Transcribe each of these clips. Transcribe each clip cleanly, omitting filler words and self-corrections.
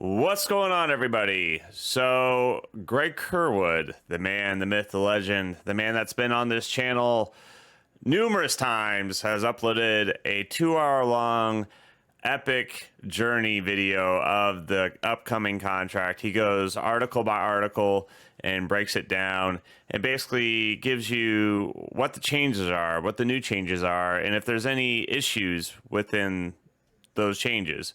What's going on, everybody? So, Greg Kerwood, the man, the myth, the legend, the man that's been on this channel numerous times, has uploaded a 2-hour long epic journey video of the upcoming contract. He goes article by article and breaks it down and basically gives you what the changes are, what the new changes are, and if there's any issues within those changes.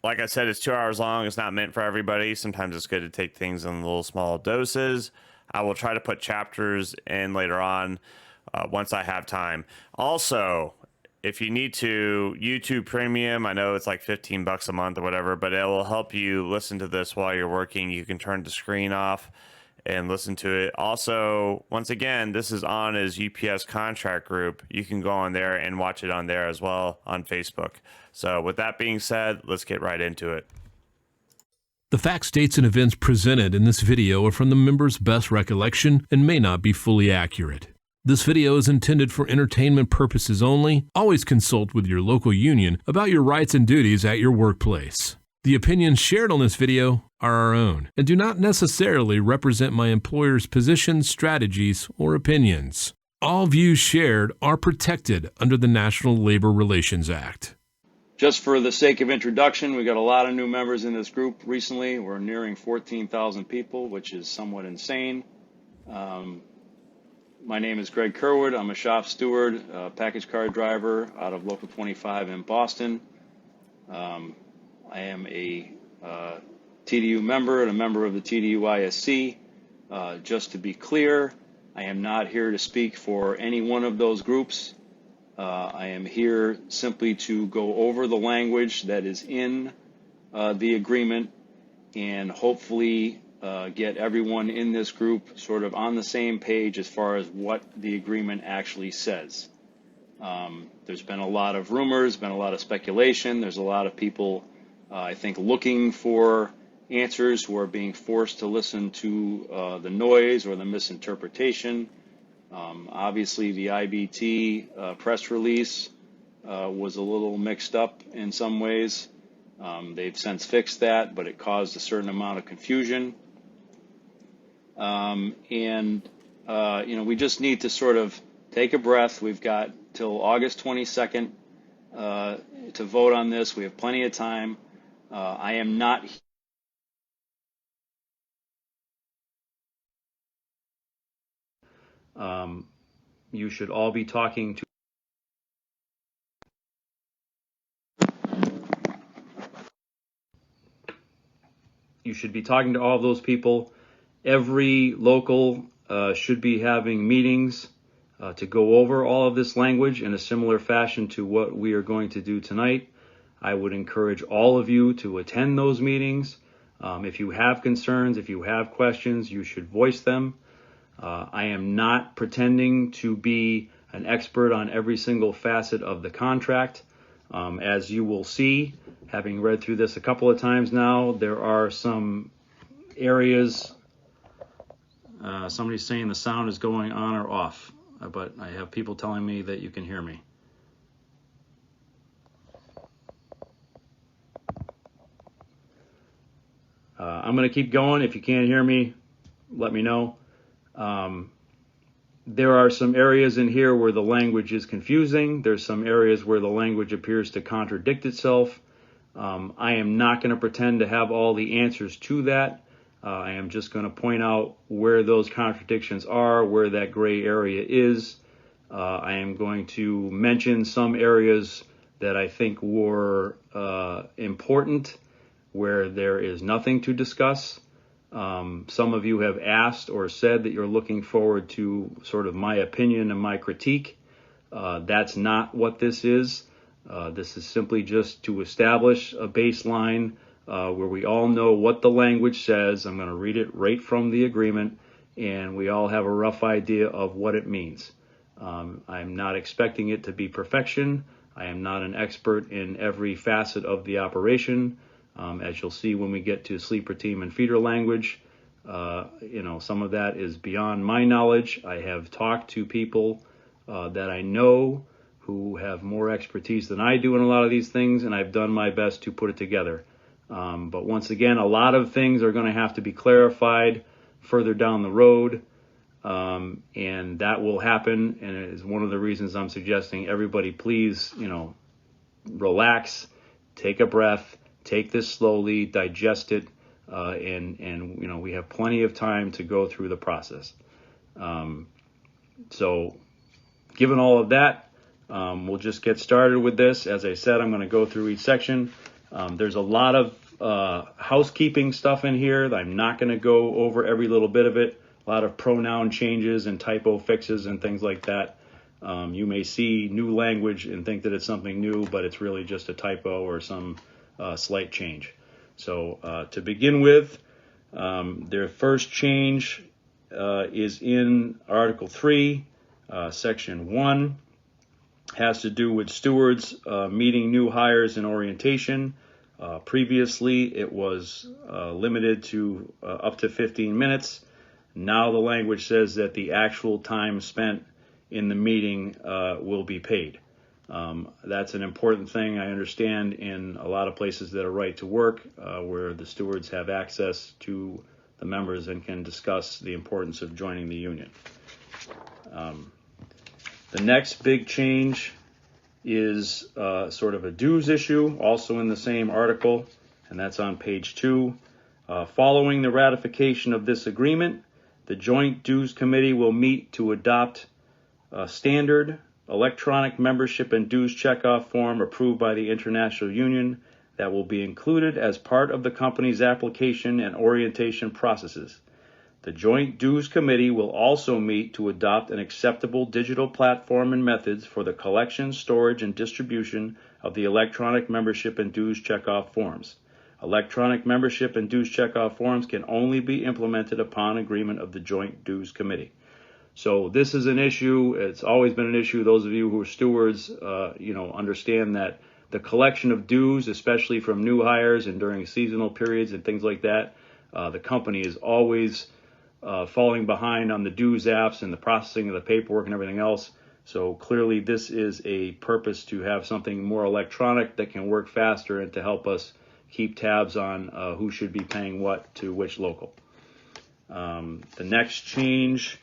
Like I said, it's 2 hours long. It's not meant for everybody. Sometimes it's good to take things in little small doses. I will try to put chapters in later on once I have time. Also, if you need to, YouTube Premium, I know it's like 15 bucks a month or whatever, but it will help you listen to this while you're working. You can turn the screen off and listen to it. Also, once again, this is on his UPS contract group. You can go on there and watch it on there as well on Facebook. So with that being said, let's get right into it. The facts, dates, and events presented in this video are from the members' best recollection and may not be fully accurate. This video is intended for entertainment purposes only. Always consult with your local union about your rights and duties at your workplace. The opinions shared on this video are our own and do not necessarily represent my employer's positions, strategies, or opinions. All views shared are protected under the National Labor Relations Act. Just for the sake of introduction, we got a lot of new members in this group recently. We're nearing 14,000 people, which is somewhat insane. My name is Greg Kerwood. I'm a shop steward, package car driver out of Local 25 in Boston. I am a TDU member and a member of the TDU ISC. Just to be clear, I am not here to speak for any one of those groups. I am here simply to go over the language that is in the agreement and hopefully get everyone in this group sort of on the same page as far as what the agreement actually says. There's been a lot of rumors, been a lot of speculation. There's a lot of people, I think, looking for answers who are being forced to listen to the noise or the misinterpretation. Obviously, the IBT press release was a little mixed up in some ways. They've since fixed that, but it caused a certain amount of confusion. We just need to sort of take a breath. We've got till August 22nd to vote on this. We have plenty of time. I am not. You should all be talking to. You should be talking to all of those people. Every local should be having meetings to go over all of this language in a similar fashion to what we are going to do tonight. I would encourage all of you to attend those meetings. If you have concerns, if you have questions, you should voice them. I am not pretending to be an expert on every single facet of the contract. As you will see, having read through this a couple of times now, there are some areas. Somebody's saying the sound is going on or off, but I have people telling me that you can hear me. I'm going to keep going. If you can't hear me, let me know. There are some areas in here where the language is confusing. There's some areas where the language appears to contradict itself. I am not going to pretend to have all the answers to that. I am just going to point out where those contradictions are, where that gray area is. I am going to mention some areas that I think were important, where there is nothing to discuss. Some of you have asked or said that you're looking forward to sort of my opinion and my critique. That's not what this is. This is simply just to establish a baseline where we all know what the language says. I'm going to read it right from the agreement, and we all have a rough idea of what it means. I'm not expecting it to be perfection. I am not an expert in every facet of the operation. As you'll see when we get to sleeper team and feeder language, some of that is beyond my knowledge. I have talked to people that I know who have more expertise than I do in a lot of these things, and I've done my best to put it together. But once again, a lot of things are going to have to be clarified further down the road, and that will happen. And it is one of the reasons I'm suggesting everybody please, relax, take a breath, take this slowly, digest it, and we have plenty of time to go through the process. So given all of that, we'll just get started with this. As I said, I'm going to go through each section. There's a lot of housekeeping stuff in here that I'm not going to go over every little bit of it. A lot of pronoun changes and typo fixes and things like that. You may see new language and think that it's something new, but it's really just a typo or some slight change. So to begin with, their first change is in Article 3, Section 1. Has to do with stewards meeting new hires in orientation. Previously, it was limited to up to 15 minutes. Now the language says that the actual time spent in the meeting will be paid. That's an important thing, I understand, in a lot of places that are right to work, where the stewards have access to the members and can discuss the importance of joining the union. The next big change is sort of a dues issue, also in the same article, and that's on page 2. Following the ratification of this agreement, the Joint Dues Committee will meet to adopt a standard electronic membership and dues checkoff form approved by the International Union that will be included as part of the company's application and orientation processes. The Joint Dues Committee will also meet to adopt an acceptable digital platform and methods for the collection, storage, and distribution of the electronic membership and dues checkoff forms. Electronic membership and dues checkoff forms can only be implemented upon agreement of the Joint Dues Committee. So this is an issue. It's always been an issue. Those of you who are stewards, understand that the collection of dues, especially from new hires and during seasonal periods and things like that, the company is always falling behind on the dues apps and the processing of the paperwork and everything else. So clearly this is a purpose to have something more electronic that can work faster and to help us keep tabs on who should be paying what to which local. The next change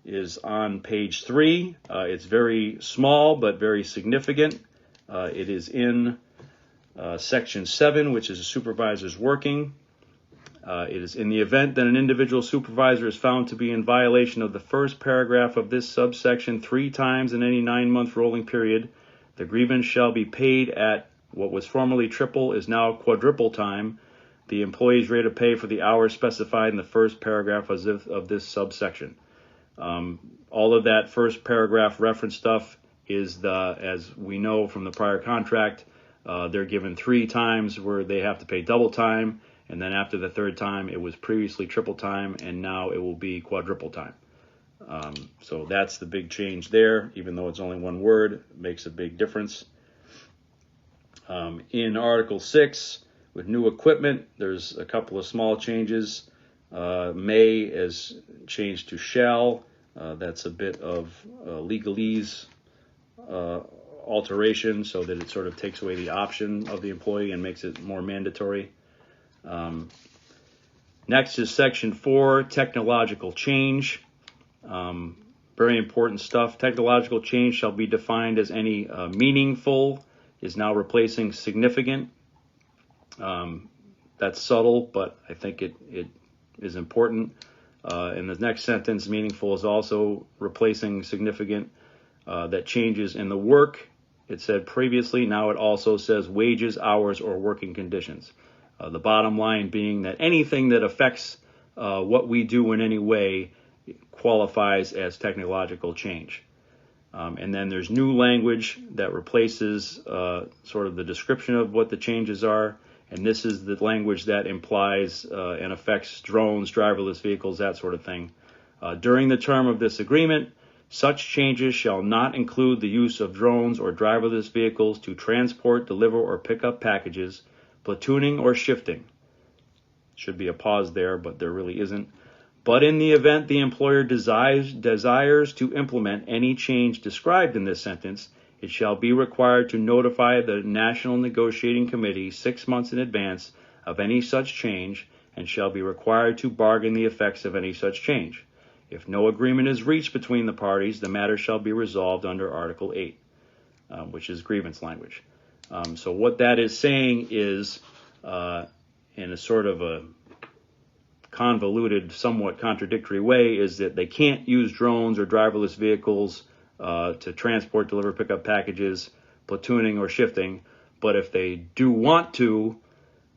is on page 3. It's very small but very significant. It is in section 7, which is a supervisor's working. It is in the event that an individual supervisor is found to be in violation of the first paragraph of this subsection 3 times in any 9-month rolling period, the grievance shall be paid at what was formerly triple is now quadruple time, the employee's rate of pay for the hours specified in the first paragraph of this subsection. All of that first paragraph reference stuff is as we know from the prior contract, they're given 3 times where they have to pay double time, and then after the 3rd time, it was previously triple time, and now it will be quadruple time. So that's the big change there. Even though it's only one word, it makes a big difference. In Article 6, with new equipment, there's a couple of small changes. May is changed to shall. That's a bit of legalese alteration so that it sort of takes away the option of the employee and makes it more mandatory. Next is section 4, technological change. Very important stuff. Technological change shall be defined as any meaningful is now replacing significant. That's subtle, but I think it is important. In the next sentence, meaningful is also replacing significant. That changes in the work. It said previously, now it also says wages, hours, or working conditions. The bottom line being that anything that affects what we do in any way qualifies as technological change. And then there's new language that replaces sort of the description of what the changes are. And this is the language that implies and affects drones, driverless vehicles, that sort of thing. During the term of this agreement, such changes shall not include the use of drones or driverless vehicles to transport, deliver, or pick up packages, platooning, or shifting. Should be a pause there, but there really isn't. But in the event the employer desires to implement any change described in this sentence, it shall be required to notify the National Negotiating Committee 6 months in advance of any such change, and shall be required to bargain the effects of any such change. If no agreement is reached between the parties, the matter shall be resolved under Article 8, which is grievance language. So what that is saying is, in a sort of a convoluted, somewhat contradictory way, is that they can't use drones or driverless vehicles to transport, deliver, pick up packages, platooning, or shifting. But if they do want to,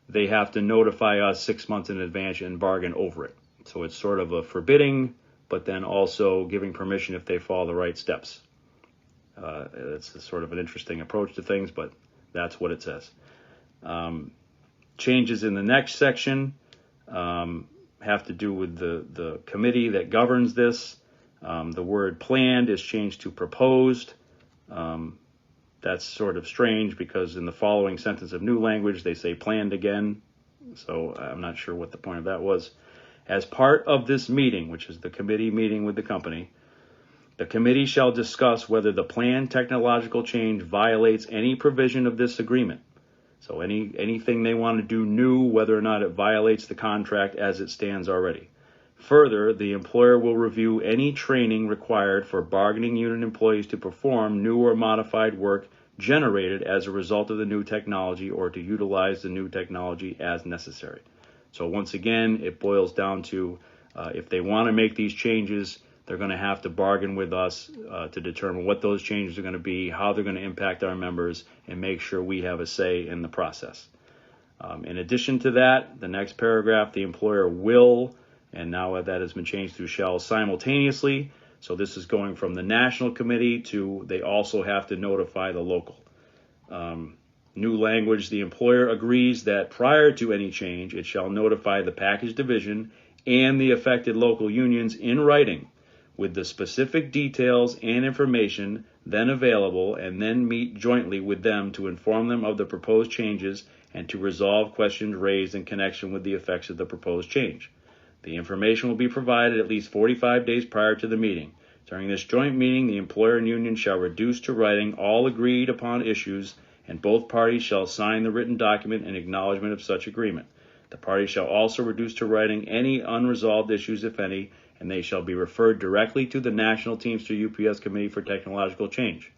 they have to notify us 6 months in advance and bargain over it. So it's sort of a forbidding, but then also giving permission if they follow the right steps. It's a sort of an interesting approach to things, but that's what it says. Changes in the next section have to do with the committee that governs this. The word planned is changed to proposed. That's sort of strange because in the following sentence of new language, they say planned again. So I'm not sure what the point of that was. As part of this meeting, which is the committee meeting with the company, the committee shall discuss whether the planned technological change violates any provision of this agreement. So anything they want to do new, whether or not it violates the contract as it stands already. Further, the employer will review any training required for bargaining unit employees to perform new or modified work generated as a result of the new technology or to utilize the new technology as necessary. So once again, it boils down to if they want to make these changes, they're going to have to bargain with us to determine what those changes are going to be, how they're going to impact our members, and make sure we have a say in the process. In addition to that, the next paragraph, the employer will, and now that has been changed to shall simultaneously. So this is going from the national committee to they also have to notify the local. New language, the employer agrees that prior to any change, it shall notify the package division and the affected local unions in writing with the specific details and information then available, and then meet jointly with them to inform them of the proposed changes and to resolve questions raised in connection with the effects of the proposed change. The information will be provided at least 45 days prior to the meeting. During this joint meeting, the employer and union shall reduce to writing all agreed upon issues, and both parties shall sign the written document in acknowledgement of such agreement. The parties shall also reduce to writing any unresolved issues, if any, and they shall be referred directly to the National Teamster UPS Committee for Technological Change.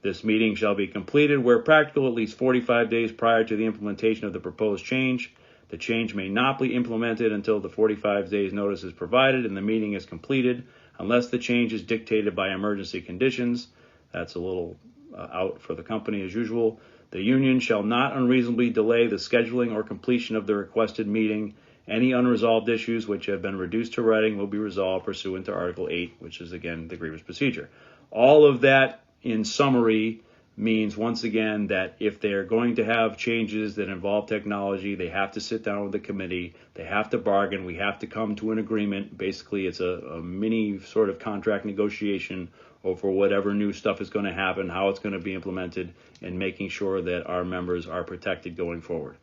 This meeting shall be completed where practical at least 45 days prior to the implementation of the proposed change. The change may not be implemented until the 45 days notice is provided and the meeting is completed, unless the change is dictated by emergency conditions. That's a little out for the company as usual. The union shall not unreasonably delay the scheduling or completion of the requested meeting. Any unresolved issues which have been reduced to writing will be resolved pursuant to Article 8, which is, again, the grievance procedure. All of that, in summary, means, once again, that if they're going to have changes that involve technology, they have to sit down with the committee, they have to bargain, we have to come to an agreement. Basically, it's a mini sort of contract negotiation over whatever new stuff is going to happen, how it's going to be implemented, and making sure that our members are protected going forward.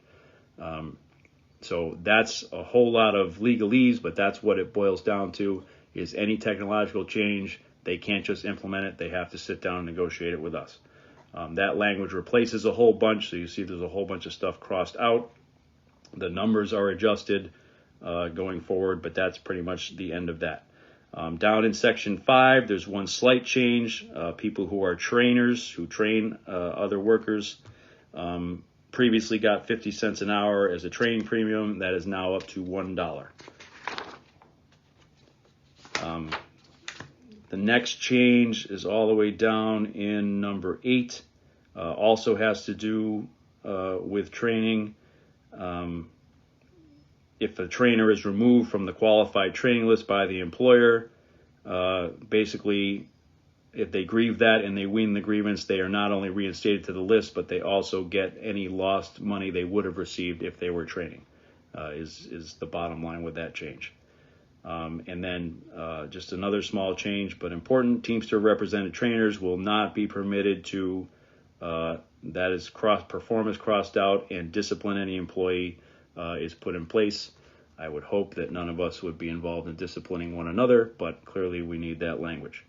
So that's a whole lot of legalese, but that's what it boils down to, is any technological change, they can't just implement it, they have to sit down and negotiate it with us. That language replaces a whole bunch, so you see there's a whole bunch of stuff crossed out. The numbers are adjusted going forward, but that's pretty much the end of that. Down in Section 5, there's one slight change. People who are trainers, who train other workers, previously got 50 cents an hour as a training premium. That is now up to $1. The next change is all the way down in number 8. Also has to do with training. If a trainer is removed from the qualified training list by the employer, basically, if they grieve that and they win the grievance, they are not only reinstated to the list, but they also get any lost money they would have received if they were training, is the bottom line with that change. And then just another small change, but important, Teamster represented trainers will not be permitted to, that is performance crossed out, and discipline any employee is put in place. I would hope that none of us would be involved in disciplining one another, but clearly we need that language.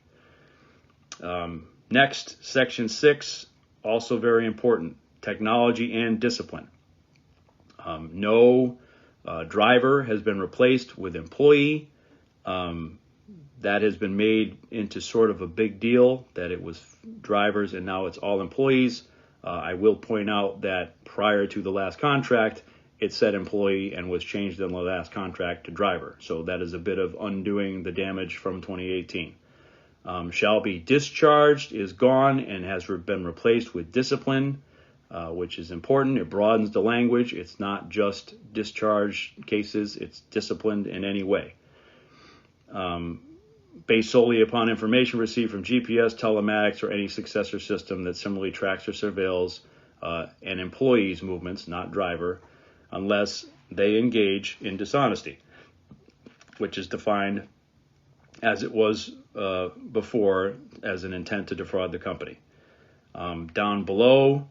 Next, Section 6, also very important, technology and discipline. No driver has been replaced with employee. That has been made into sort of a big deal that it was drivers and now it's all employees. I will point out that prior to the last contract, it said employee and was changed in the last contract to driver. So that is a bit of undoing the damage from 2018. Shall be discharged is gone and has been replaced with discipline, which is important. It broadens the language. It's not just discharge cases. It's disciplined in any way. Based solely upon information received from GPS, telematics, or any successor system that similarly tracks or surveils an employee's movements, not driver, unless they engage in dishonesty, which is defined as it was before as an intent to defraud the company. Down below,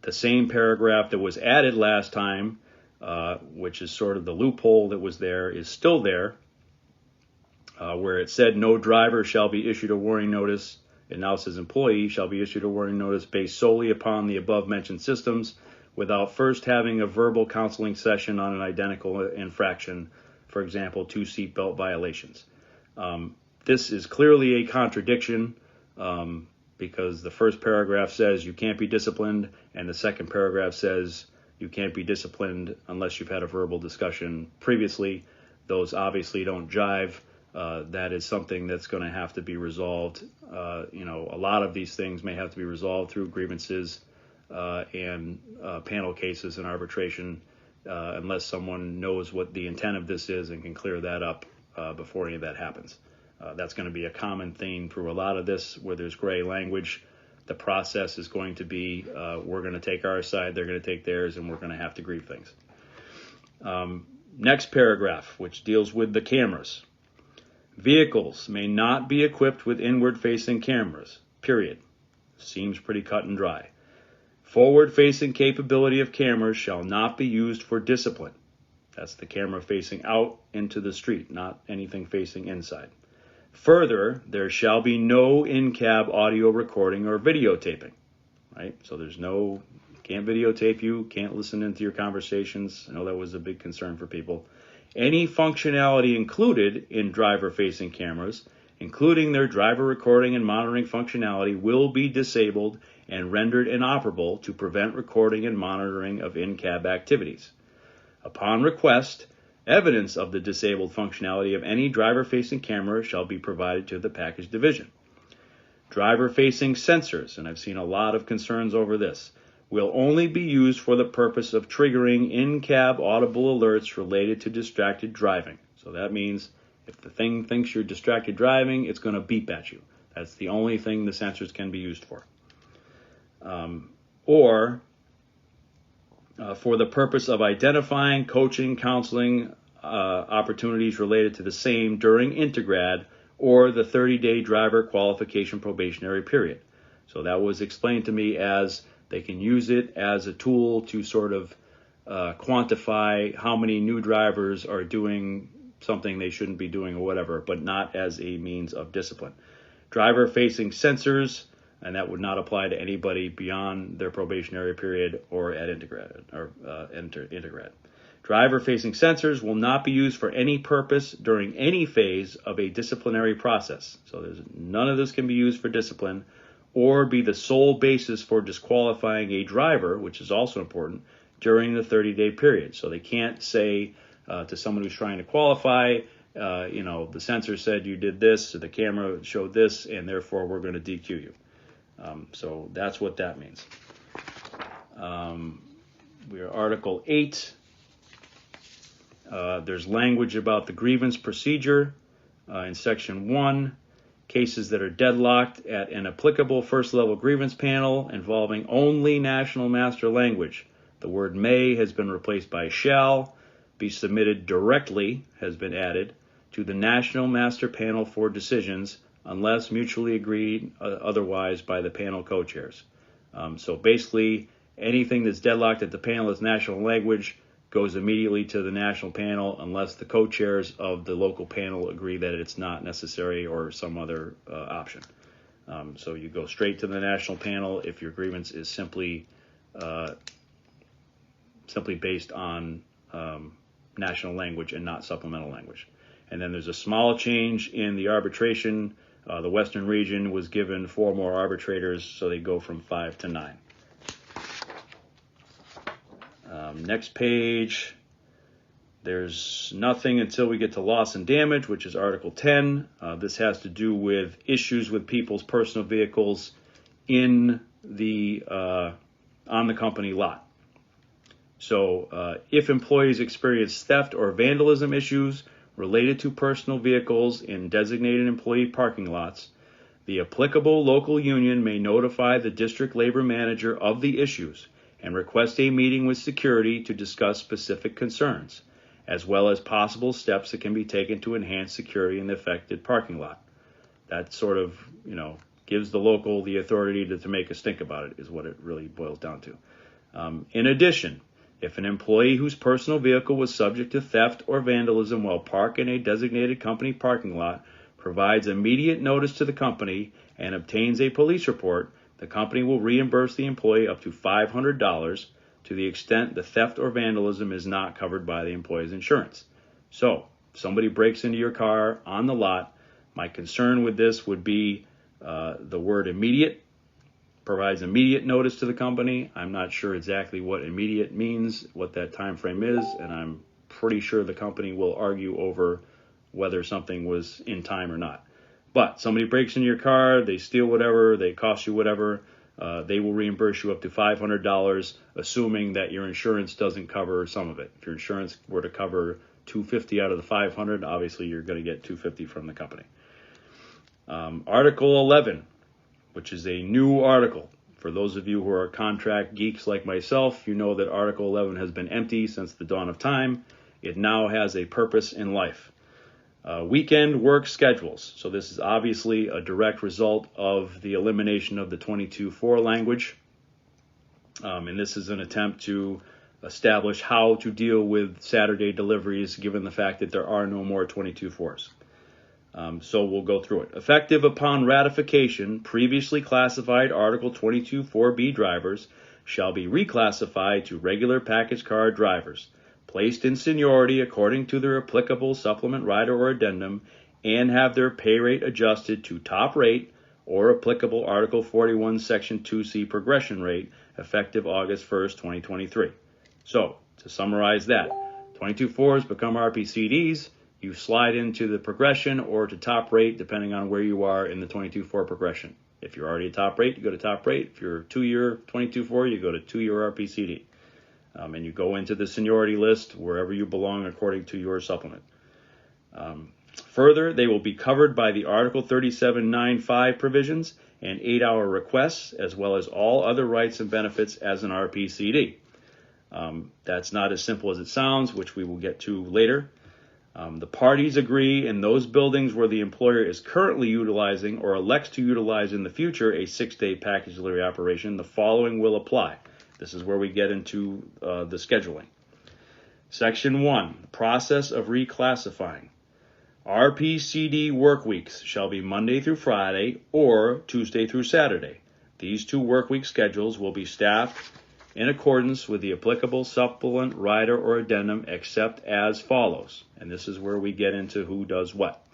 the same paragraph that was added last time, which is sort of the loophole that was there, is still there, where it said no driver shall be issued a warning notice. It now says employee shall be issued a warning notice based solely upon the above mentioned systems without first having a verbal counseling session on an identical infraction, for example, 2 seatbelt violations. This is clearly a contradiction because the first paragraph says you can't be disciplined and the second paragraph says you can't be disciplined unless you've had a verbal discussion previously. Those obviously don't jive. That is something that's going to have to be resolved. A lot of these things may have to be resolved through grievances and panel cases and arbitration unless someone knows what the intent of this is and can clear that up before any of that happens. That's going to be a common theme through a lot of this where there's gray language. The process is going to be we're going to take our side, they're going to take theirs, and we're going to have to grieve things. Next paragraph, which deals with the cameras. Vehicles may not be equipped with inward-facing cameras, period. Seems pretty cut and dry. Forward-facing capability of cameras shall not be used for discipline. That's the camera facing out into the street, not anything facing inside. Further, there shall be no in-cab audio recording or videotaping, right? So there's no, can't videotape you, can't listen into your conversations. I know that was a big concern for people. Any functionality included in driver-facing cameras, including their driver recording and monitoring functionality, will be disabled and rendered inoperable to prevent recording and monitoring of in-cab activities. Upon request, evidence of the disabled functionality of any driver-facing camera shall be provided to the package division. Driver-facing sensors, and I've seen a lot of concerns over this, will only be used for the purpose of triggering in-cab audible alerts related to distracted driving. So that means if the thing thinks you're distracted driving, it's going to beep at you. That's the only thing the sensors can be used for. Or for the purpose of identifying, coaching, counseling opportunities related to the same during Intergrad or the 30-day driver qualification probationary period. So that was explained to me as they can use it as a tool to sort of quantify how many new drivers are doing something they shouldn't be doing or whatever, but not as a means of discipline. Driver-facing sensors, and that would not apply to anybody beyond their probationary period or at Intergrad. Intergrad. Driver-facing sensors will not be used for any purpose during any phase of a disciplinary process. So none of this can be used for discipline or be the sole basis for disqualifying a driver, which is also important, during the 30-day period. So they can't say to someone who's trying to qualify, the sensor said you did this, so the camera showed this, and therefore we're going to DQ you. So that's what that means. We are Article 8. There's language about the grievance procedure in Section 1. Cases that are deadlocked at an applicable first-level grievance panel involving only national master language. The word may has been replaced by shall. Be submitted directly has been added to the national master panel for decisions unless mutually agreed otherwise by the panel co-chairs. So basically, anything that's deadlocked at the panel as national language goes immediately to the national panel unless the co-chairs of the local panel agree that it's not necessary or some other option. So you go straight to the national panel if your grievance is simply based on national language and not supplemental language. And then there's a small change in the arbitration. The Western region was given 4 more arbitrators, so they go from 5 to 9. Next page, there's nothing until we get to loss and damage, which is Article 10. This has to do with issues with people's personal vehicles in the on the company lot. So if employees experience theft or vandalism issues related to personal vehicles in designated employee parking lots, the applicable local union may notify the district labor manager of the issues and request a meeting with security to discuss specific concerns, as well as possible steps that can be taken to enhance security in the affected parking lot. That sort of, gives the local the authority to make us think about it, is what it really boils down to. In addition, if an employee whose personal vehicle was subject to theft or vandalism while parked in a designated company parking lot provides immediate notice to the company and obtains a police report, the company will reimburse the employee up to $500 to the extent the theft or vandalism is not covered by the employee's insurance. So, if somebody breaks into your car on the lot, my concern with this would be the word immediate. Provides immediate notice to the company. I'm not sure exactly what immediate means, what that time frame is, and I'm pretty sure the company will argue over whether something was in time or not. But somebody breaks into your car, they steal whatever, they cost you whatever, they will reimburse you up to $500, assuming that your insurance doesn't cover some of it. If your insurance were to cover $250 out of the $500, obviously you're going to get $250 from the company. Article 11, which is a new article. For those of you who are contract geeks like myself, you know that Article 11 has been empty since the dawn of time. It now has a purpose in life. Weekend work schedules. So this is obviously a direct result of the elimination of the 22.4 language. And this is an attempt to establish how to deal with Saturday deliveries given the fact that there are no more 22.4s. So we'll go through it. Effective upon ratification, previously classified Article 22.4b drivers shall be reclassified to regular package car drivers, placed in seniority according to their applicable supplement rider or addendum, and have their pay rate adjusted to top rate or applicable Article 41, Section 2C progression rate, effective August 1st, 2023. So, to summarize that, 22.4s become RPCDs. You slide into the progression or to top rate, depending on where you are in the 22.4 progression. If you're already at top rate, you go to top rate. If you're 2-year 22.4, you go to 2-year RPCD. And you go into the seniority list wherever you belong according to your supplement. Further, they will be covered by the Article 37.9.5 provisions and 8-hour requests, as well as all other rights and benefits as an RPCD. That's not as simple as it sounds, which we will get to later. The parties agree in those buildings where the employer is currently utilizing or elects to utilize in the future a 6-day package delivery operation, the following will apply. This is where we get into the scheduling. Section 1, process of reclassifying. RPCD work weeks shall be Monday through Friday or Tuesday through Saturday. These 2 work week schedules will be staffed in accordance with the applicable supplement, rider, or addendum, except as follows. And this is where we get into who does what.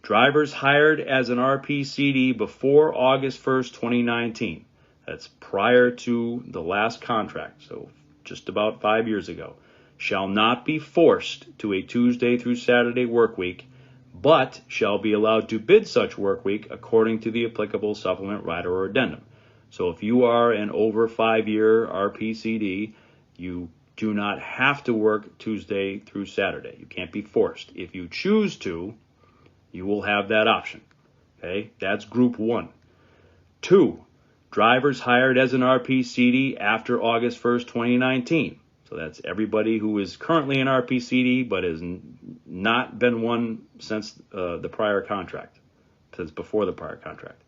Drivers hired as an RPCD before August 1st, 2019. That's prior to the last contract, so just about 5 years ago, shall not be forced to a Tuesday through Saturday work week, but shall be allowed to bid such work week according to the applicable supplement, rider, or addendum. So if you are an over 5-year RPCD, you do not have to work Tuesday through Saturday. You can't be forced. If you choose to, you will have that option. Okay, that's group 1. 2, drivers hired as an RPCD after August 1st, 2019. So that's everybody who is currently an RPCD but has not been one since the prior contract, since before the prior contract,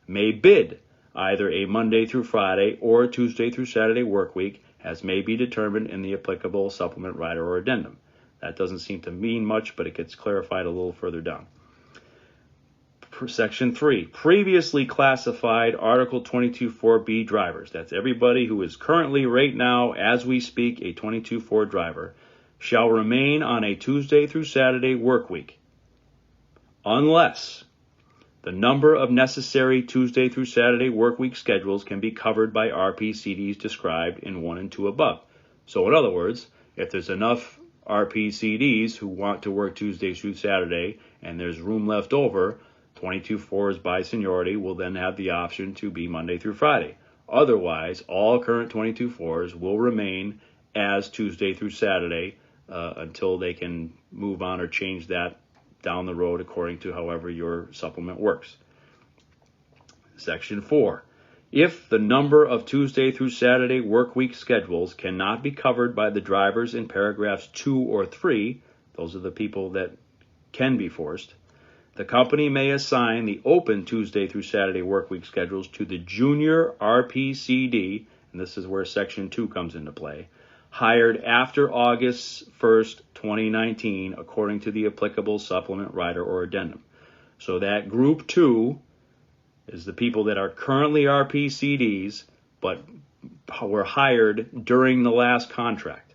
may bid either a Monday through Friday or a Tuesday through Saturday work week, as may be determined in the applicable supplement, rider, or addendum. That doesn't seem to mean much, but it gets clarified a little further down. Section 3, previously classified Article 22.4b drivers, that's everybody who is currently right now as we speak a 22.4 driver, shall remain on a Tuesday through Saturday work week unless the number of necessary Tuesday through Saturday work week schedules can be covered by RPCDs described in 1 and 2 above. So in other words, if there's enough RPCDs who want to work Tuesday through Saturday and there's room left over, 22.4s by seniority will then have the option to be Monday through Friday. Otherwise, all current 22.4s will remain as Tuesday through Saturday until they can move on or change that down the road according to however your supplement works. Section 4. If the number of Tuesday through Saturday work week schedules cannot be covered by the drivers in paragraphs 2 or 3, those are the people that can be forced, the company may assign the open Tuesday through Saturday work week schedules to the junior RPCD, and this is where Section 2 comes into play, hired after August 1st, 2019, according to the applicable supplement, rider, or addendum. So that Group 2 is the people that are currently RPCDs, but were hired during the last contract.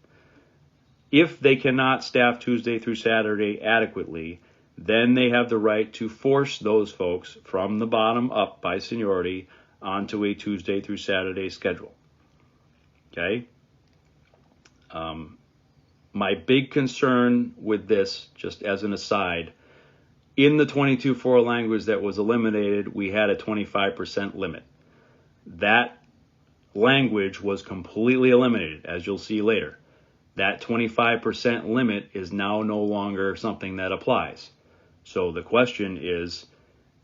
If they cannot staff Tuesday through Saturday adequately, then they have the right to force those folks from the bottom up by seniority onto a Tuesday through Saturday schedule. Okay? My big concern with this, just as an aside, in the 22.4 language that was eliminated, we had a 25% limit. That language was completely eliminated, as you'll see later. That 25% limit is now no longer something that applies. So the question is,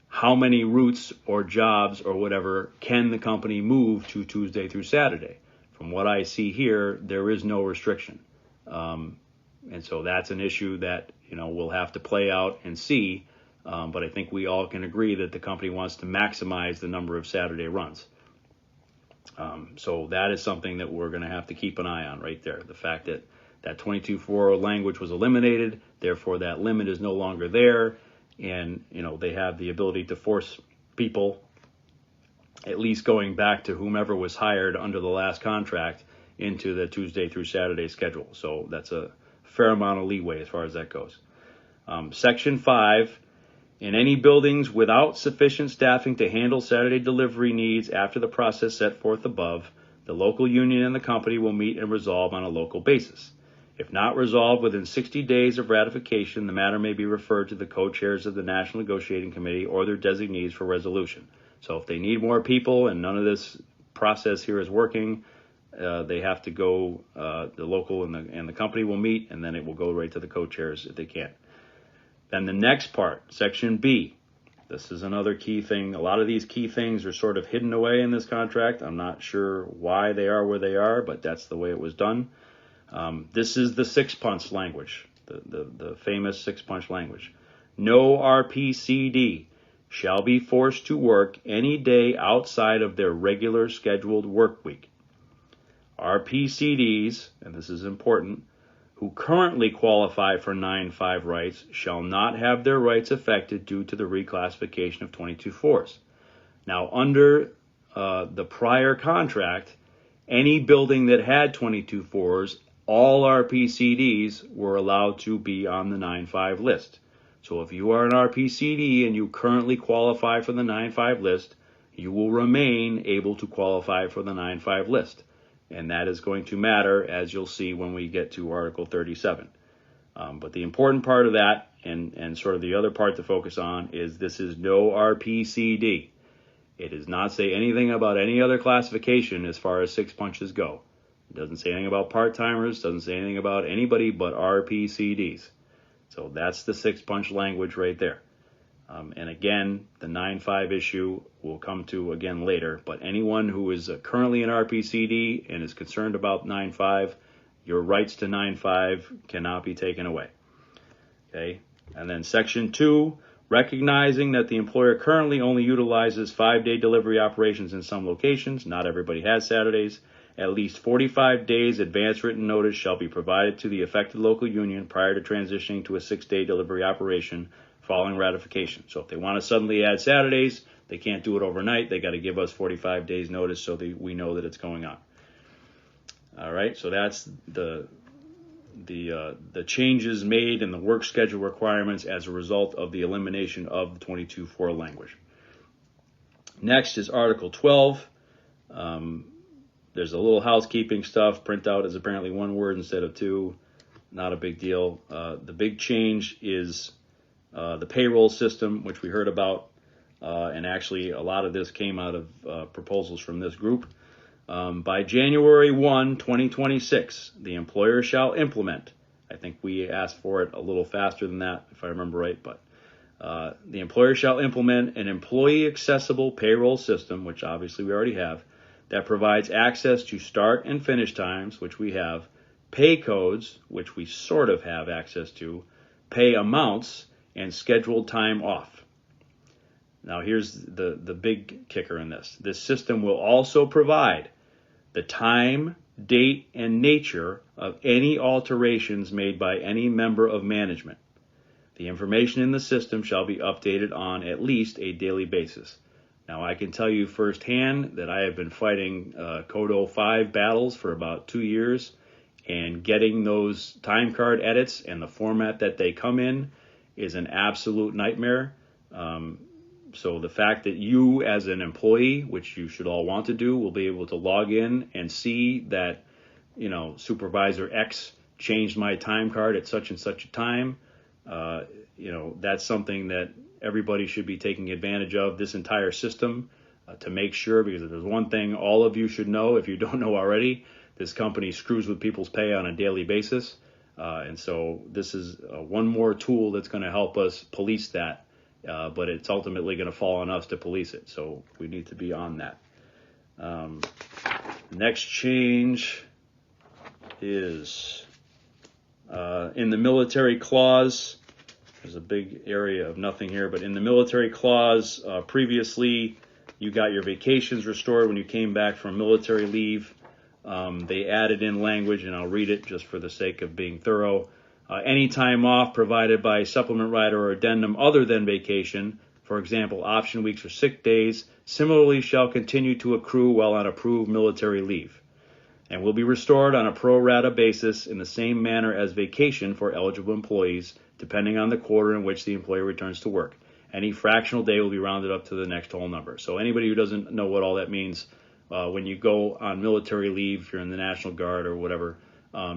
how many routes or jobs or whatever can the company move to Tuesday through Saturday? From what I see here, there is no restriction. And so that's an issue that, we'll have to play out and see. But I think we all can agree that the company wants to maximize the number of Saturday runs. So that is something that we're going to have to keep an eye on right there. The fact that that 22.4 language was eliminated, therefore that limit is no longer there. And, they have the ability to force people, at least going back to whomever was hired under the last contract, into the Tuesday through Saturday schedule. So that's a fair amount of leeway as far as that goes. Section 5, in any buildings without sufficient staffing to handle Saturday delivery needs after the process set forth above, the local union and the company will meet and resolve on a local basis. If not resolved within 60 days of ratification, the matter may be referred to the co-chairs of the National Negotiating Committee or their designees for resolution. So if they need more people and none of this process here is working, they have to go, the local and the company will meet, and then it will go right to the co-chairs if they can. Then the next part, Section B. This is another key thing. A lot of these key things are sort of hidden away in this contract. I'm not sure why they are where they are, but that's the way it was done. This is the six-punch language, the famous six-punch language. No RPCD shall be forced to work any day outside of their regular scheduled work week. RPCDs, and this is important, who currently qualify for 9.5 rights shall not have their rights affected due to the reclassification of 22.4s. Now, under the prior contract, any building that had 22.4s, all RPCDs were allowed to be on the 9.5 list. So if you are an RPCD and you currently qualify for the 9.5 list, you will remain able to qualify for the 9.5 list. And that is going to matter, as you'll see when we get to Article 37. But the important part of that, and sort of the other part to focus on, is this is no RPCD. It does not say anything about any other classification as far as six punches go. It doesn't say anything about part-timers, doesn't say anything about anybody but RPCDs. So that's the six-punch language right there. And again, the 9.5 issue we'll come to again later, but anyone who is currently an RPCD and is concerned about 9.5, your rights to 9.5 cannot be taken away. Okay, and then Section 2, recognizing that the employer currently only utilizes 5-day delivery operations in some locations, not everybody has Saturdays, At least 45 days advance written notice shall be provided to the affected local union prior to transitioning to a 6-day delivery operation following ratification. So if they want to suddenly add Saturdays, they can't do it overnight. They got to give us 45 days notice so that we know that it's going on. All right, so that's the changes made in the work schedule requirements as a result of the elimination of the 22.4 language. Next is Article 12. There's a little housekeeping stuff. Printout is apparently one word instead of two. Not a big deal. The big change is the payroll system, which we heard about. And actually, a lot of this came out of proposals from this group. By January 1, 2026, the employer shall implement. I think we asked for it a little faster than that, if I remember right. But the employer shall implement an employee-accessible payroll system, which obviously we already have, that provides access to start and finish times, which we have, pay codes, which we sort of have access to, pay amounts, and scheduled time off. Now here's the big kicker in this. This system will also provide the time, date, and nature of any alterations made by any member of management. The information in the system shall be updated on at least a daily basis. Now, I can tell you firsthand that I have been fighting Code 05 battles for about 2 years, and getting those time card edits and the format that they come in is an absolute nightmare. So the fact that you as an employee, which you should all want to do, will be able to log in and see that, Supervisor X changed my time card at such and such a time, that's something that everybody should be taking advantage of, this entire system, to make sure, because if there's one thing all of you should know, if you don't know already, this company screws with people's pay on a daily basis. And so this is one more tool that's going to help us police that. But it's ultimately going to fall on us to police it. So we need to be on that. Next change is in the military clause. There's a big area of nothing here, but in the military clause, previously you got your vacations restored when you came back from military leave. They added in language, and I'll read it just for the sake of being thorough. Any time off provided by supplement rider or addendum other than vacation, for example, option weeks or sick days, similarly shall continue to accrue while on approved military leave, and will be restored on a pro rata basis in the same manner as vacation for eligible employees, depending on the quarter in which the employer returns to work. Any fractional day will be rounded up to the next whole number. So anybody who doesn't know what all that means, when you go on military leave, if you're in the National Guard or whatever,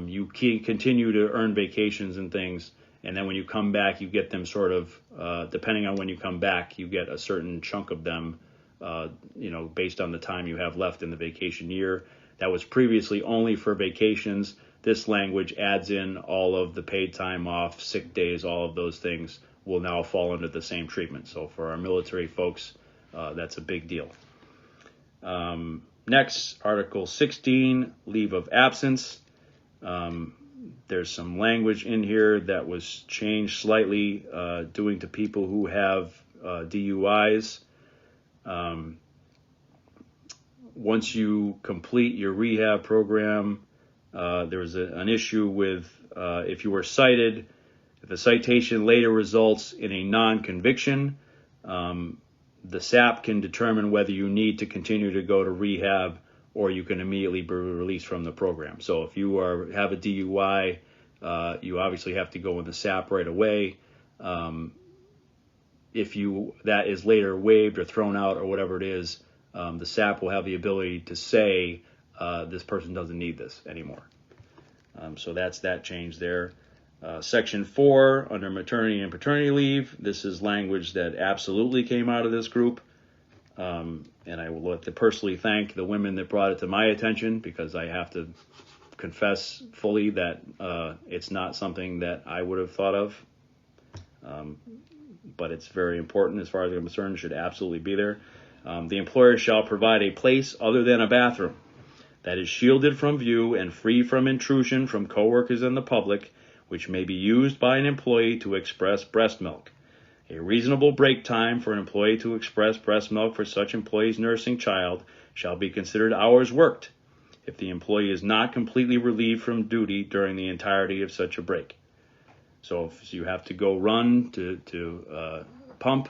you continue to earn vacations and things, and then when you come back, you get them sort of, depending on when you come back, you get a certain chunk of them, based on the time you have left in the vacation year. That was previously only for vacations. This language adds in all of the paid time off, sick days, all of those things will now fall under the same treatment. So for our military folks, that's a big deal. Next, Article 16, leave of absence. There's some language in here that was changed slightly, doing to people who have DUIs. Once you complete your rehab program, there was an issue with if you were cited, if a citation later results in a non-conviction, the SAP can determine whether you need to continue to go to rehab or you can immediately be released from the program. So if you have a DUI, you obviously have to go in the SAP right away. If that is later waived or thrown out or whatever it is, the SAP will have the ability to say this person doesn't need this anymore. So that's that change there. Section 4, under maternity and paternity leave, this is language that absolutely came out of this group. And I would like to personally thank the women that brought it to my attention, because I have to confess fully that it's not something that I would have thought of. But it's very important as far as I'm concerned. It should absolutely be there. The employer shall provide a place other than a bathroom that is shielded from view and free from intrusion from coworkers and the public, which may be used by an employee to express breast milk. A reasonable break time for an employee to express breast milk for such employee's nursing child shall be considered hours worked. if the employee is not completely relieved from duty during the entirety of such a break. So if you have to go run to pump,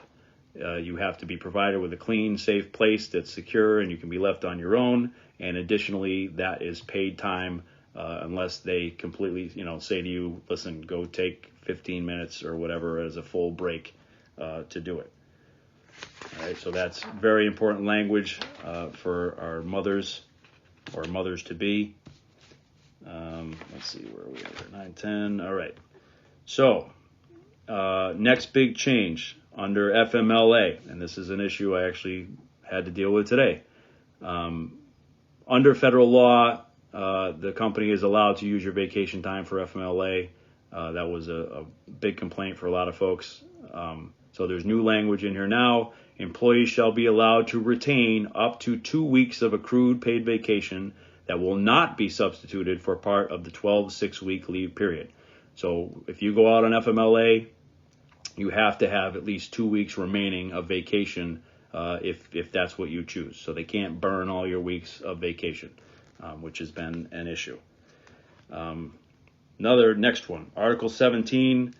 you have to be provided with a clean, safe place that's secure and you can be left on your own. And additionally, that is paid time unless they completely, say to you, listen, go take 15 minutes or whatever as a full break to do it. All right, so that's very important language for our mothers or mothers-to-be. Let's see, where are we at? 9, 10. All right. So, next big change under FMLA, and this is an issue I actually had to deal with today. Under federal law, the company is allowed to use your vacation time for FMLA. That was a big complaint for a lot of folks. So there's new language in here now. Employees shall be allowed to retain up to 2 weeks of accrued paid vacation that will not be substituted for part of the 12 6-week leave period. So if you go out on FMLA, you have to have at least 2 weeks remaining of vacation if that's what you choose. So they can't burn all your weeks of vacation, which has been an issue. Next one, Article 17,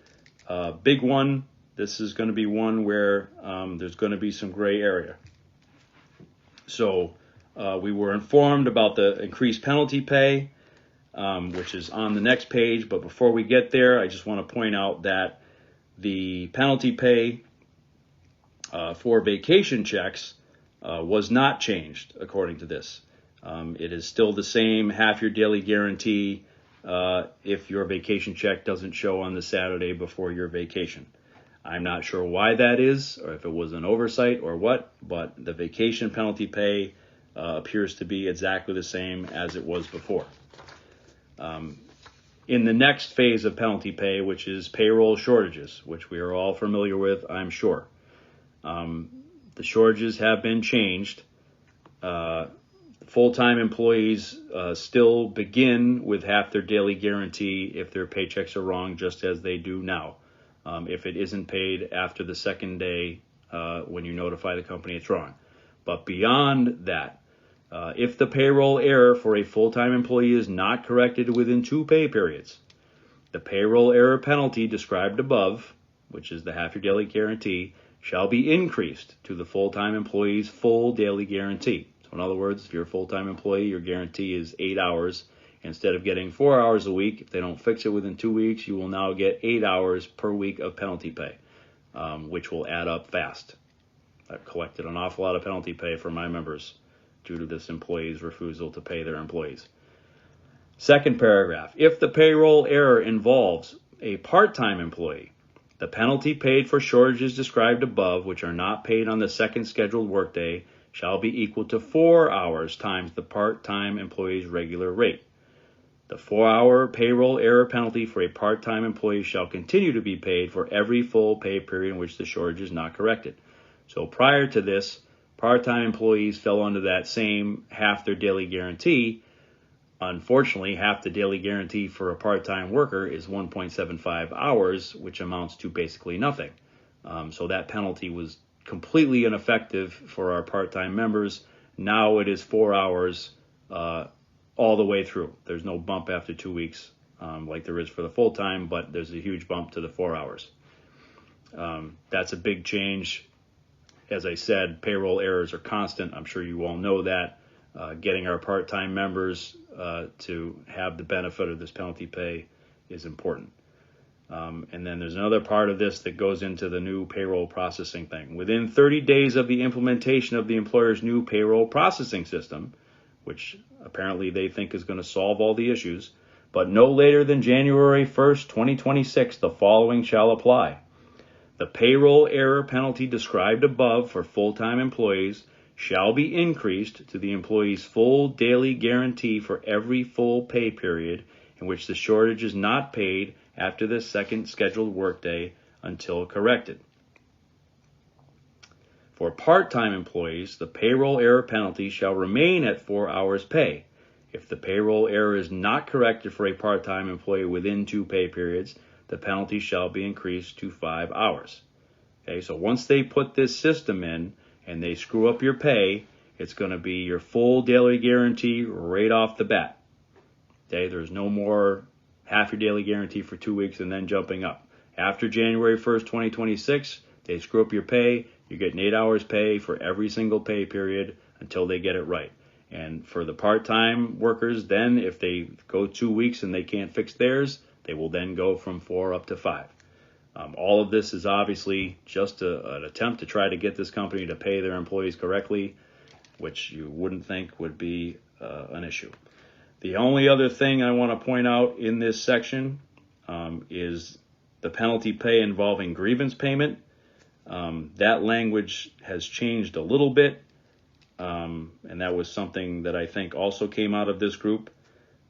big one. This is going to be one where there's going to be some gray area. So we were informed about the increased penalty pay, which is on the next page. But before we get there, I just want to point out that the penalty pay for vacation checks was not changed according to this. It is still the same half your daily guarantee if your vacation check doesn't show on the Saturday before your vacation. I'm not sure why that is, or if it was an oversight or what, but the vacation penalty pay appears to be exactly the same as it was before. In the next phase of penalty pay, which is payroll shortages, which we are all familiar with, I'm sure. The shortages have been changed. Full-time employees still begin with half their daily guarantee if their paychecks are wrong, just as they do now. If it isn't paid after the second day when you notify the company it's wrong. But beyond that, if the payroll error for a full-time employee is not corrected within 2 pay periods, the payroll error penalty described above, which is the half your daily guarantee, shall be increased to the full-time employee's full daily guarantee. So in other words, if you're a full-time employee, your guarantee is 8 hours. Instead of getting 4 hours a week, if they don't fix it within 2 weeks, you will now get 8 hours per week of penalty pay, which will add up fast. I've collected an awful lot of penalty pay for my members due to this employee's refusal to pay their employees. Second paragraph, if the payroll error involves a part-time employee, the penalty paid for shortages described above, which are not paid on the second scheduled workday, shall be equal to 4 hours times the part-time employee's regular rate. The 4-hour payroll error penalty for a part-time employee shall continue to be paid for every full pay period in which the shortage is not corrected. So prior to this, part-time employees fell under that same half their daily guarantee. Unfortunately, half the daily guarantee for a part-time worker is 1.75 hours, which amounts to basically nothing. So that penalty was completely ineffective for our part-time members. Now it is 4 hours all the way through. There's no bump after 2 weeks like there is for the full-time, but there's a huge bump to the 4 hours. That's a big change. As I said, payroll errors are constant. I'm sure you all know that. Getting our part-time members to have the benefit of this penalty pay is important. And then there's another part of this that goes into the new payroll processing thing. Within 30 days of the implementation of the employer's new payroll processing system, which apparently they think is going to solve all the issues, but no later than January 1st, 2026, the following shall apply. The payroll error penalty described above for full-time employees shall be increased to the employee's full daily guarantee for every full pay period in which the shortage is not paid after the second scheduled workday until corrected. For part-time employees, the payroll error penalty shall remain at 4 hours pay. If the payroll error is not corrected for a part-time employee within 2 pay periods, the penalty shall be increased to 5 hours. Okay, so once they put this system in and they screw up your pay, it's going to be your full daily guarantee right off the bat. Okay, there's no more half your daily guarantee for 2 weeks and then jumping up. After January 1st, 2026, they screw up your pay. You're getting 8 hours pay for every single pay period until they get it right. And for the part-time workers, then if they go 2 weeks and they can't fix theirs, they will then go from 4 up to 5. All of this is obviously just an attempt to try to get this company to pay their employees correctly, which you wouldn't think would be an issue. The only other thing I want to point out in this section is the penalty pay involving grievance payment. That language has changed a little bit, and that was something that I think also came out of this group.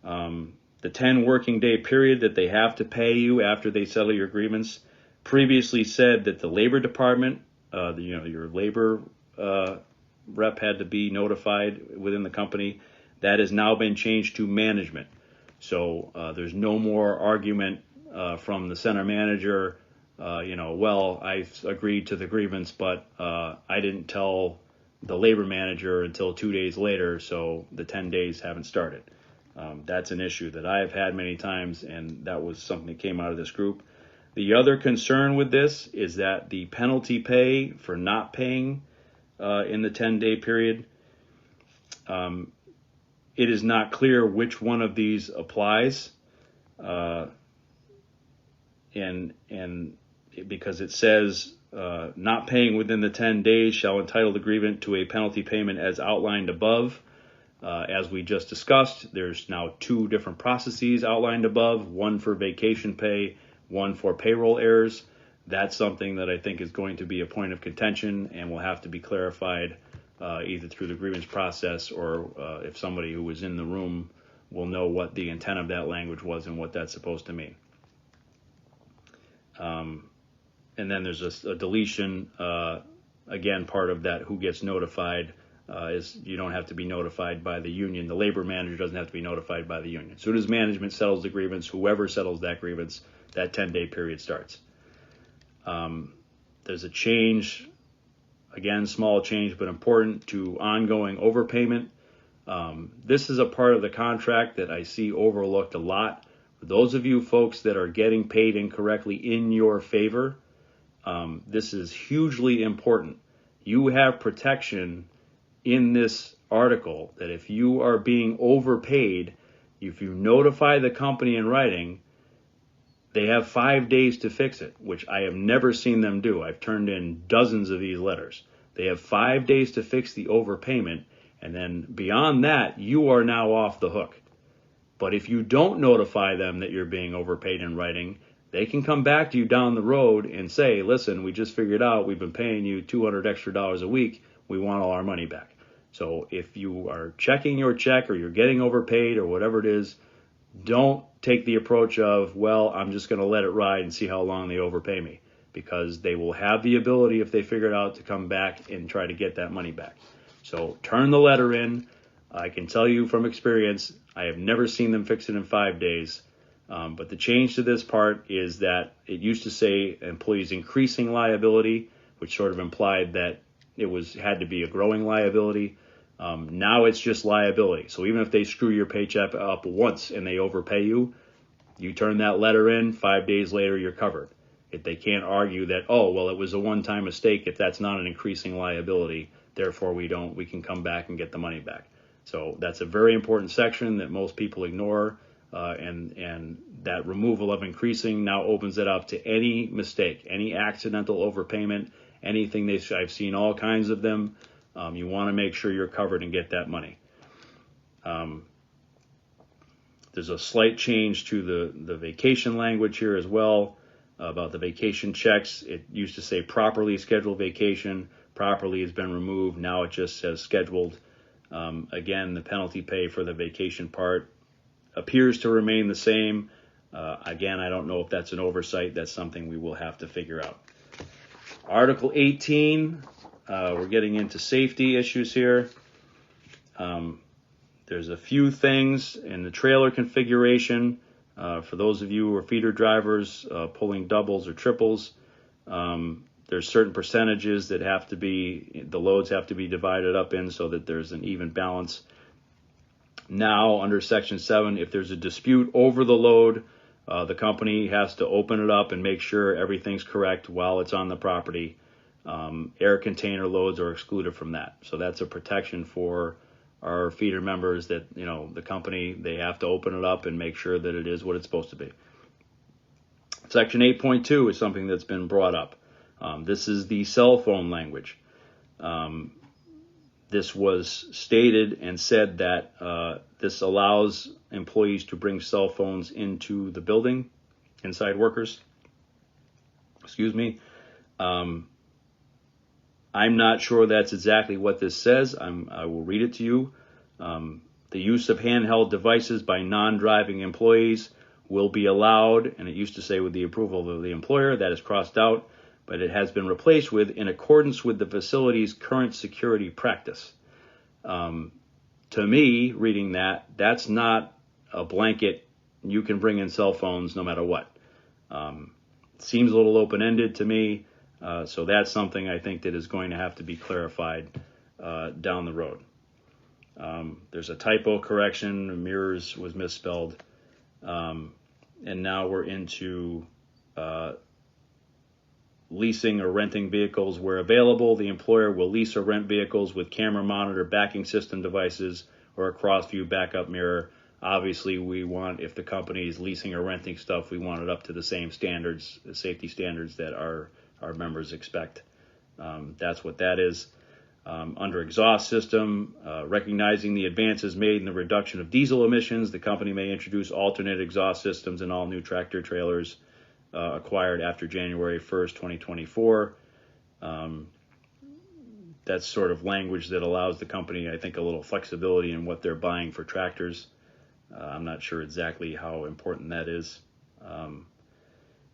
The 10 working day period that they have to pay you after they settle your grievance previously said that the labor department, your labor rep had to be notified within the company. That has now been changed to management. So there's no more argument from the center manager, well, I agreed to the grievance, but I didn't tell the labor manager until 2 days later, so the 10 days haven't started. That's an issue that I've had many times, and that was something that came out of this group. The other concern with this is that the penalty pay for not paying in the 10-day period, it is not clear which one of these applies, and because it says not paying within the 10 days shall entitle the grievant to a penalty payment as outlined above. As we just discussed, there's now 2 different processes outlined above, one for vacation pay, one for payroll errors. That's something that I think is going to be a point of contention and will have to be clarified either through the grievance process or if somebody who was in the room will know what the intent of that language was and what that's supposed to mean. And then there's a deletion, again, part of that who gets notified is you don't have to be notified by the union. The labor manager doesn't have to be notified by the union. As soon as management settles the grievance, whoever settles that grievance, that 10-day period starts. There's a change, again, small change but important, to ongoing overpayment. This is a part of the contract that I see overlooked a lot. For those of you folks that are getting paid incorrectly in your favor, this is hugely important. You have protection in this article that if you are being overpaid, if you notify the company in writing, they have 5 days to fix it, which I have never seen them do. I've turned in dozens of these letters. They have 5 days to fix the overpayment, and then beyond that, you are now off the hook. But if you don't notify them that you're being overpaid in writing, they can come back to you down the road and say, listen, we just figured out we've been paying you $200 extra a week. We want all our money back. So if you are checking your check or you're getting overpaid or whatever it is, don't take the approach of, well, I'm just going to let it ride and see how long they overpay me, because they will have the ability, if they figure it out, to come back and try to get that money back. So turn the letter in. I can tell you from experience, I have never seen them fix it in 5 days. But the change to this part is that it used to say employees increasing liability, which sort of implied that it had to be a growing liability. Now it's just liability. So even if they screw your paycheck up once and they overpay you, you turn that letter in, 5 days later you're covered. If they can't argue that, oh, well, it was a one-time mistake, if that's not an increasing liability, therefore we can come back and get the money back. So that's a very important section that most people ignore, and that removal of increasing now opens it up to any mistake, any accidental overpayment, anything I've seen all kinds of them. You want to make sure you're covered and get that money. There's a slight change to the vacation language here as well about the vacation checks. It used to say properly scheduled vacation. Properly has been removed. Now it just says scheduled. Again, the penalty pay for the vacation part appears to remain the same. Again, I don't know if that's an oversight. That's something we will have to figure out. Article 18, we're getting into safety issues here. There's a few things in the trailer configuration. For those of you who are feeder drivers pulling doubles or triples, the there's certain percentages that the loads have to be divided up in so that there's an even balance. Now, under Section 7, if there's a dispute over the load, the company has to open it up and make sure everything's correct while it's on the property. Air container loads are excluded from that. So that's a protection for our feeder members that, the company, they have to open it up and make sure that it is what it's supposed to be. Section 8.2 is something that's been brought up. This is the cell phone language. This was stated and said that this allows employees to bring cell phones into the building, inside workers. Excuse me. I'm not sure that's exactly what this says. I will read it to you. The use of handheld devices by non-driving employees will be allowed, and it used to say with the approval of the employer. That is crossed out, but it has been replaced with in accordance with the facility's current security practice. To me, reading that's not a blanket, you can bring in cell phones no matter what. It seems a little open-ended to me, so that's something I think that is going to have to be clarified down the road. There's a typo correction, mirrors was misspelled, and now we're into leasing or renting vehicles where available. The employer will lease or rent vehicles with camera monitor backing system devices or a cross-view backup mirror. Obviously, we want, if the company is leasing or renting stuff, we want it up to the same standards, the safety standards that our members expect. That's what that is. Under exhaust system, recognizing the advances made in the reduction of diesel emissions, the company may introduce alternate exhaust systems in all new tractor trailers acquired after January 1st, 2024. That's sort of language that allows the company, I think, a little flexibility in what they're buying for tractors. I'm not sure exactly how important that is.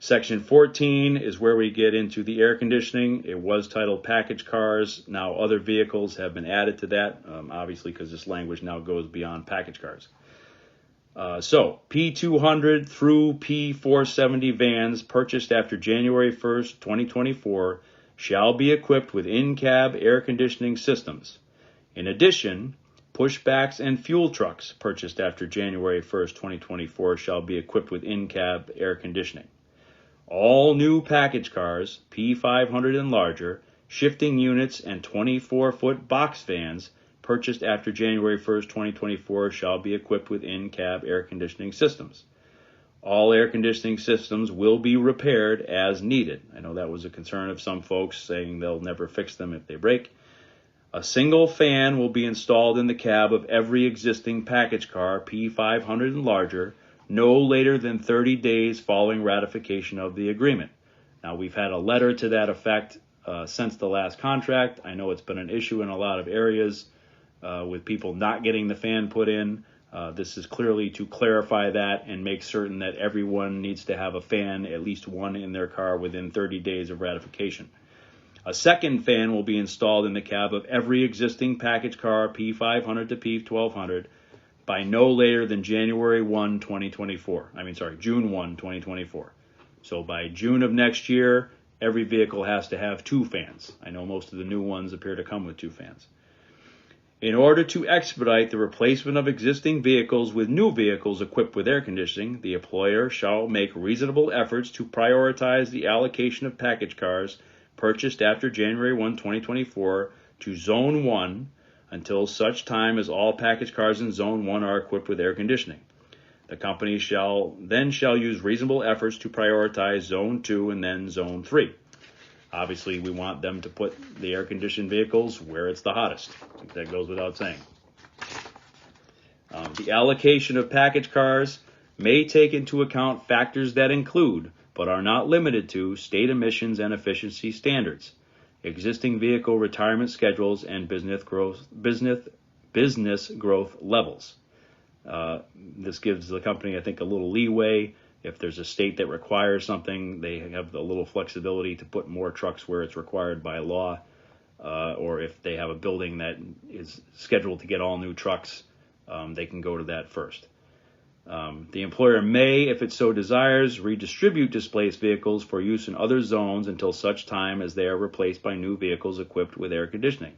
Section 14 is where we get into the air conditioning. It was titled package cars. Now other vehicles have been added to that, obviously because this language now goes beyond package cars. So P200 through P470 vans purchased after January 1st, 2024 shall be equipped with in-cab air conditioning systems. In addition, pushbacks and fuel trucks purchased after January 1st, 2024 shall be equipped with in-cab air conditioning. All new package cars, P500 and larger, shifting units, and 24-foot box vans purchased after January 1st, 2024 shall be equipped with in-cab air conditioning systems. All air conditioning systems will be repaired as needed. I know that was a concern of some folks, saying they'll never fix them if they break. A single fan will be installed in the cab of every existing package car, P500 and larger, no later than 30 days following ratification of the agreement. Now, we've had a letter to that effect since the last contract. I know it's been an issue in a lot of areas with people not getting the fan put in. This is clearly to clarify that and make certain that everyone needs to have a fan, at least one in their car, within 30 days of ratification. A second fan will be installed in the cab of every existing package car, P500 to P1200, by no later than June 1, 2024. So by June of next year, every vehicle has to have two fans. I know most of the new ones appear to come with two fans. In order to expedite the replacement of existing vehicles with new vehicles equipped with air conditioning, the employer shall make reasonable efforts to prioritize the allocation of package cars purchased after January 1, 2024 to Zone 1 until such time as all package cars in Zone 1 are equipped with air conditioning. The company shall use reasonable efforts to prioritize Zone 2 and then Zone 3. Obviously, we want them to put the air-conditioned vehicles where it's the hottest. I think that goes without saying. The allocation of package cars may take into account factors that include, but are not limited to, state emissions and efficiency standards, existing vehicle retirement schedules, and business growth levels. This gives the company, I think, a little leeway. If there's a state that requires something, they have a little flexibility to put more trucks where it's required by law. Or if they have a building that is scheduled to get all new trucks, they can go to that first. The employer may, if it so desires, redistribute displaced vehicles for use in other zones until such time as they are replaced by new vehicles equipped with air conditioning.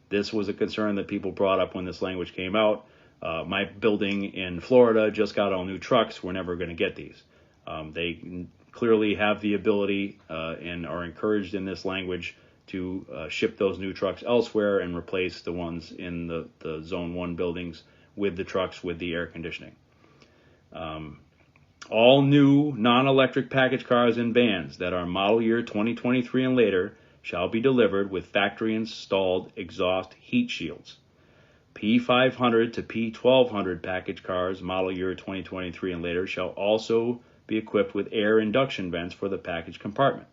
This was a concern that people brought up when this language came out. My building in Florida just got all new trucks. We're never going to get these. They clearly have the ability and are encouraged in this language to ship those new trucks elsewhere and replace the ones in the Zone 1 buildings with the trucks with the air conditioning. All new non-electric package cars and vans that are model year 2023 and later shall be delivered with factory-installed exhaust heat shields. P500 to P1200 package cars model year 2023 and later shall also be equipped with air induction vents for the package compartment.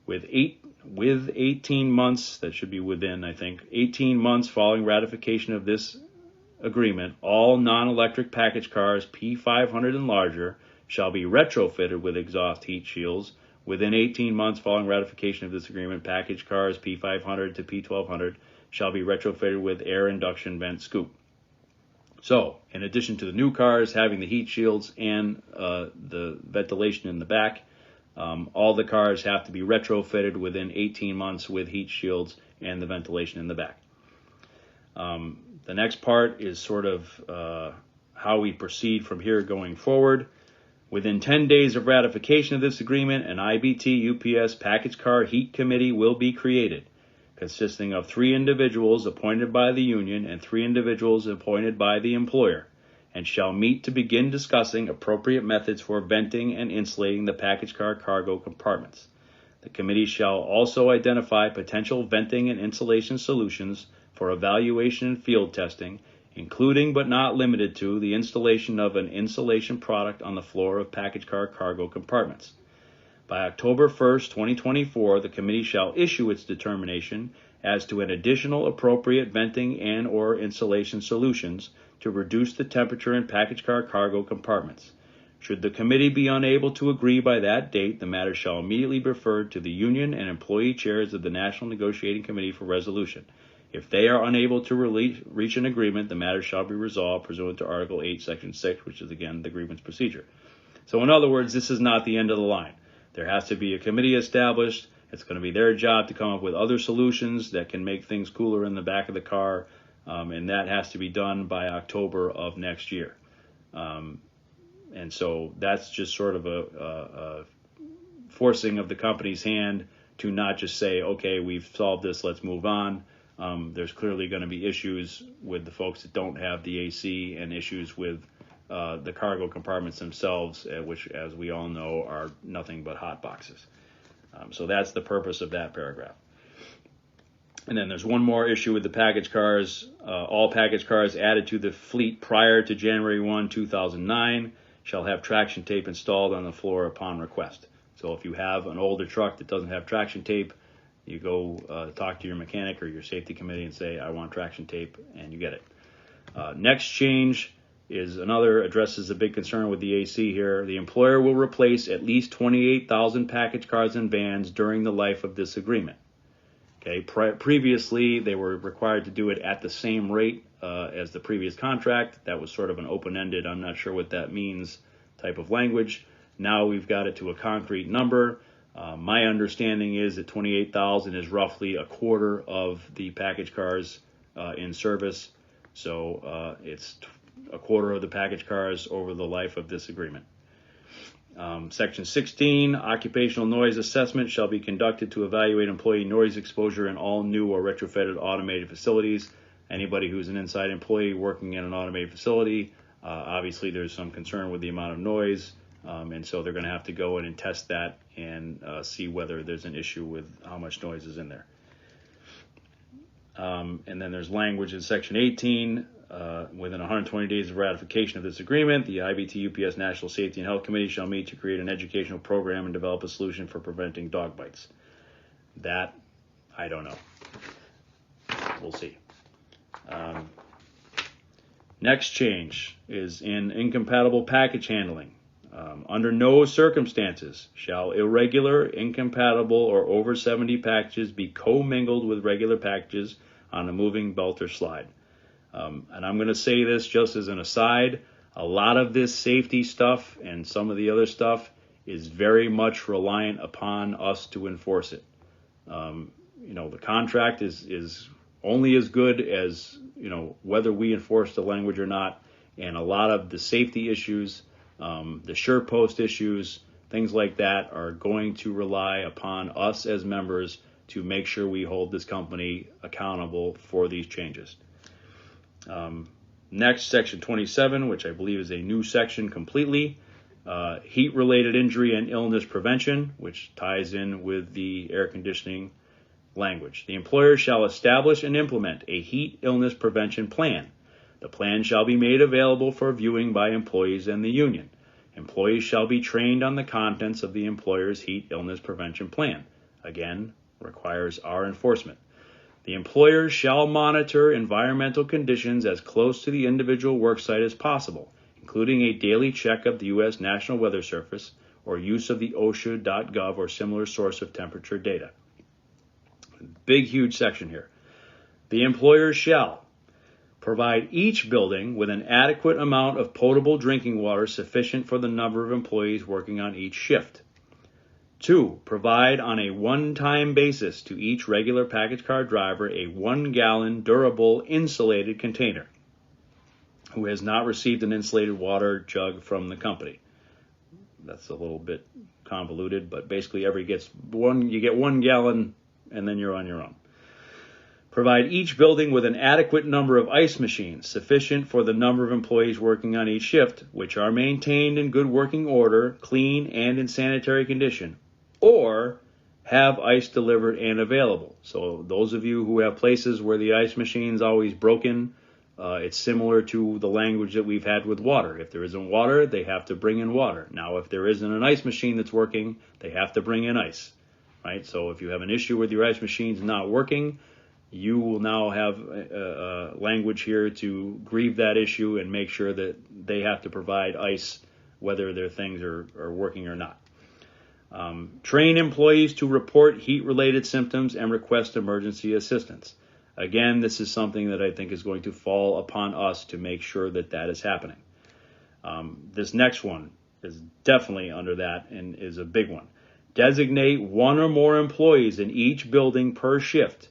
With 18 months, that should be within, I think, 18 months following ratification of this agreement, all non-electric package cars P500 and larger shall be retrofitted with exhaust heat shields. Within 18 months following ratification of this agreement, package cars P500 to P1200 shall be retrofitted with air induction vent scoop. So, in addition to the new cars having the heat shields and the ventilation in the back, all the cars have to be retrofitted within 18 months with heat shields and the ventilation in the back. The next part is sort of how we proceed from here going forward. Within 10 days of ratification of this agreement, an IBT UPS Package Car Heat Committee will be created, consisting of 3 individuals appointed by the union and 3 individuals appointed by the employer, and shall meet to begin discussing appropriate methods for venting and insulating the package car cargo compartments. The committee shall also identify potential venting and insulation solutions for evaluation and field testing, including but not limited to the installation of an insulation product on the floor of package car cargo compartments. By October 1st, 2024, the committee shall issue its determination as to an additional appropriate venting and or insulation solutions to reduce the temperature in package car cargo compartments. Should the committee be unable to agree by that date, the matter shall immediately be referred to the union and employee chairs of the National Negotiating Committee for resolution. If they are unable to reach an agreement, the matter shall be resolved pursuant to Article 8, Section 6, which is, again, the grievance procedure. So, in other words, this is not the end of the line. There has to be a committee established. It's going to be their job to come up with other solutions that can make things cooler in the back of the car, and that has to be done by October of next year. And so that's just sort of a forcing of the company's hand to not just say, okay, we've solved this, let's move on. There's clearly going to be issues with the folks that don't have the AC and issues with the cargo compartments themselves, which, as we all know, are nothing but hot boxes. So that's the purpose of that paragraph. And then there's one more issue with the package cars. All package cars added to the fleet prior to January 1, 2009 shall have traction tape installed on the floor upon request. So if you have an older truck that doesn't have traction tape, you go talk to your mechanic or your safety committee and say, I want traction tape, and you get it. Next change is addresses a big concern with the AC here. The employer will replace at least 28,000 package cars and vans during the life of this agreement. Okay. Previously, they were required to do it at the same rate as the previous contract. That was sort of an open-ended, I'm not sure what that means type of language. Now we've got it to a concrete number. My understanding is that 28,000 is roughly a quarter of the package cars in service. So it's a quarter of the package cars over the life of this agreement. Section 16, occupational noise assessment shall be conducted to evaluate employee noise exposure in all new or retrofitted automated facilities. Anybody who's an inside employee working in an automated facility, obviously there's some concern with the amount of noise, and so they're going to have to go in and test that and see whether there's an issue with how much noise is in there. And then there's language in Section 18. Within 120 days of ratification of this agreement, the IBT UPS National Safety and Health Committee shall meet to create an educational program and develop a solution for preventing dog bites. That, I don't know. We'll see. Next change is in incompatible package handling. Under no circumstances shall irregular, incompatible, or over 70 packages be co-mingled with regular packages on a moving belt or slide. And I'm going to say this just as an aside. A lot of this safety stuff and some of the other stuff is very much reliant upon us to enforce it. The contract is only as good as, whether we enforce the language or not. And a lot of the safety issues, the Surepost issues, things like that are going to rely upon us as members to make sure we hold this company accountable for these changes. Next, section 27, which I believe is a new section completely, heat-related injury and illness prevention, which ties in with the air conditioning language. The employer shall establish and implement a heat illness prevention plan. The plan shall be made available for viewing by employees and the union. Employees shall be trained on the contents of the employer's heat illness prevention plan. Again, requires our enforcement. The employer shall monitor environmental conditions as close to the individual worksite as possible, including a daily check of the U.S. National Weather Service or use of the OSHA.gov or similar source of temperature data. Big, huge section here. The employer shall provide each building with an adequate amount of potable drinking water sufficient for the number of employees working on each shift. 2. Provide on a one-time basis to each regular package car driver a 1-gallon durable insulated container who has not received an insulated water jug from the company. That's a little bit convoluted, but basically you get 1 gallon and then you're on your own. Provide each building with an adequate number of ice machines sufficient for the number of employees working on each shift, which are maintained in good working order, clean, and in sanitary condition, or have ice delivered and available. So those of you who have places where the ice machine's always broken, it's similar to the language that we've had with water. If there isn't water, they have to bring in water. Now, if there isn't an ice machine that's working, they have to bring in ice, right? So if you have an issue with your ice machines not working, you will now have language here to grieve that issue and make sure that they have to provide ice whether their things are working or not. Train employees to report heat-related symptoms and request emergency assistance. Again, this is something that I think is going to fall upon us to make sure that that is happening. This next one is definitely under that and is a big one. Designate one or more employees in each building per shift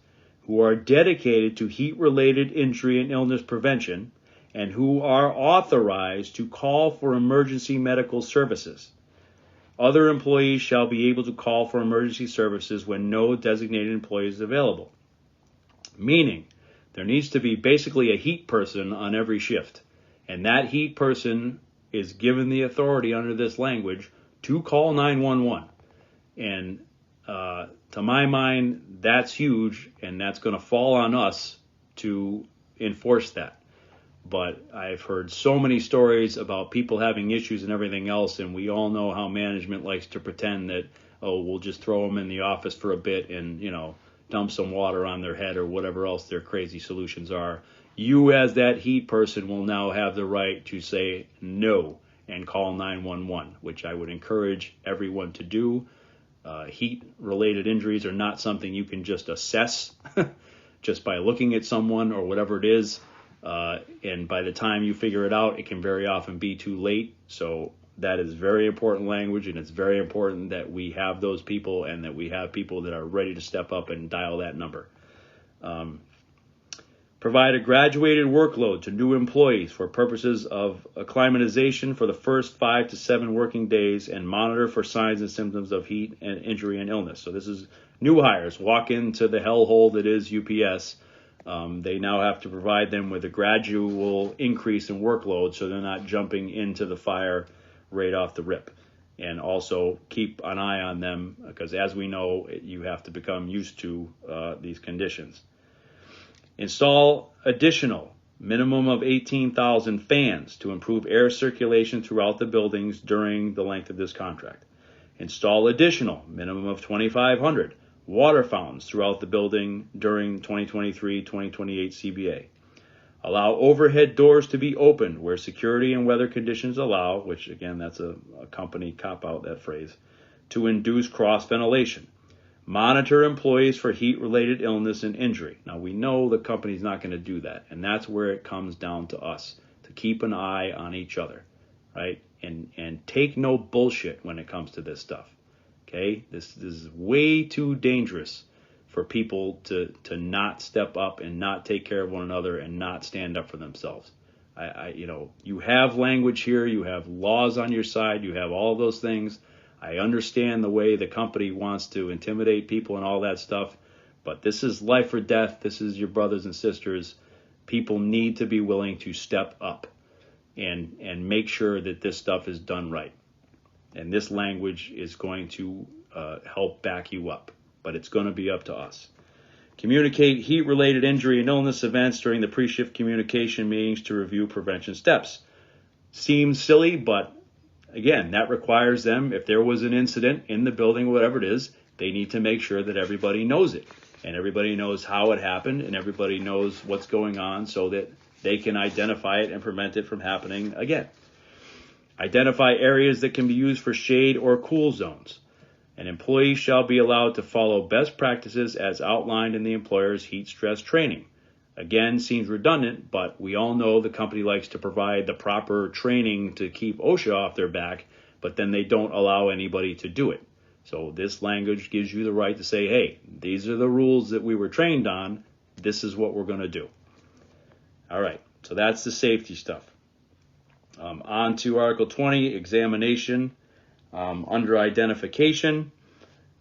who are dedicated to heat-related injury and illness prevention and who are authorized to call for emergency medical services. Other employees shall be able to call for emergency services when no designated employee is available. Meaning, there needs to be basically a heat person on every shift. And that heat person is given the authority under this language to call 911. And to my mind, that's huge, and that's going to fall on us to enforce that. But I've heard so many stories about people having issues and everything else, and we all know how management likes to pretend that, we'll just throw them in the office for a bit and, dump some water on their head or whatever else their crazy solutions are. You, as that heat person, will now have the right to say no and call 911, which I would encourage everyone to do. Heat-related injuries are not something you can just assess just by looking at someone or whatever it is. And by the time you figure it out, it can very often be too late. So that is very important language, and it's very important that we have those people and that we have people that are ready to step up and dial that number. Provide a graduated workload to new employees for purposes of acclimatization for the first 5 to 7 working days and monitor for signs and symptoms of heat and injury and illness. So this is new hires walk into the hellhole that is UPS. They now have to provide them with a gradual increase in workload so they're not jumping into the fire right off the rip. And also keep an eye on them because, as we know, you have to become used to these conditions. Install additional minimum of 18,000 fans to improve air circulation throughout the buildings during the length of this contract. Install additional minimum of 2,500 water fountains throughout the building during 2023-2028 CBA. Allow overhead doors to be opened where security and weather conditions allow, which again, that's a company cop-out, that phrase, to induce cross-ventilation. Monitor employees for heat-related illness and injury. Now, we know the company's not going to do that, and that's where it comes down to us to keep an eye on each other, right? And take no bullshit when it comes to this stuff. Okay, this is way too dangerous for people to not step up and not take care of one another and not stand up for themselves. You have language here, you have laws on your side, you have all those things. I understand the way the company wants to intimidate people and all that stuff, but this is life or death. This is your brothers and sisters. People need to be willing to step up and make sure that this stuff is done right. And this language is going to help back you up, but it's going to be up to us. Communicate heat-related injury and illness events during the pre-shift communication meetings to review prevention steps. Seems silly, but again, that requires them, if there was an incident in the building, whatever it is, they need to make sure that everybody knows it. And everybody knows how it happened, and everybody knows what's going on so that they can identify it and prevent it from happening again. Identify areas that can be used for shade or cool zones. An employee shall be allowed to follow best practices as outlined in the employer's heat stress training. Again, seems redundant, but we all know the company likes to provide the proper training to keep OSHA off their back, but then they don't allow anybody to do it. So this language gives you the right to say, hey, these are the rules that we were trained on. This is what we're going to do. All right, so that's the safety stuff. On to Article 20, examination. Under identification,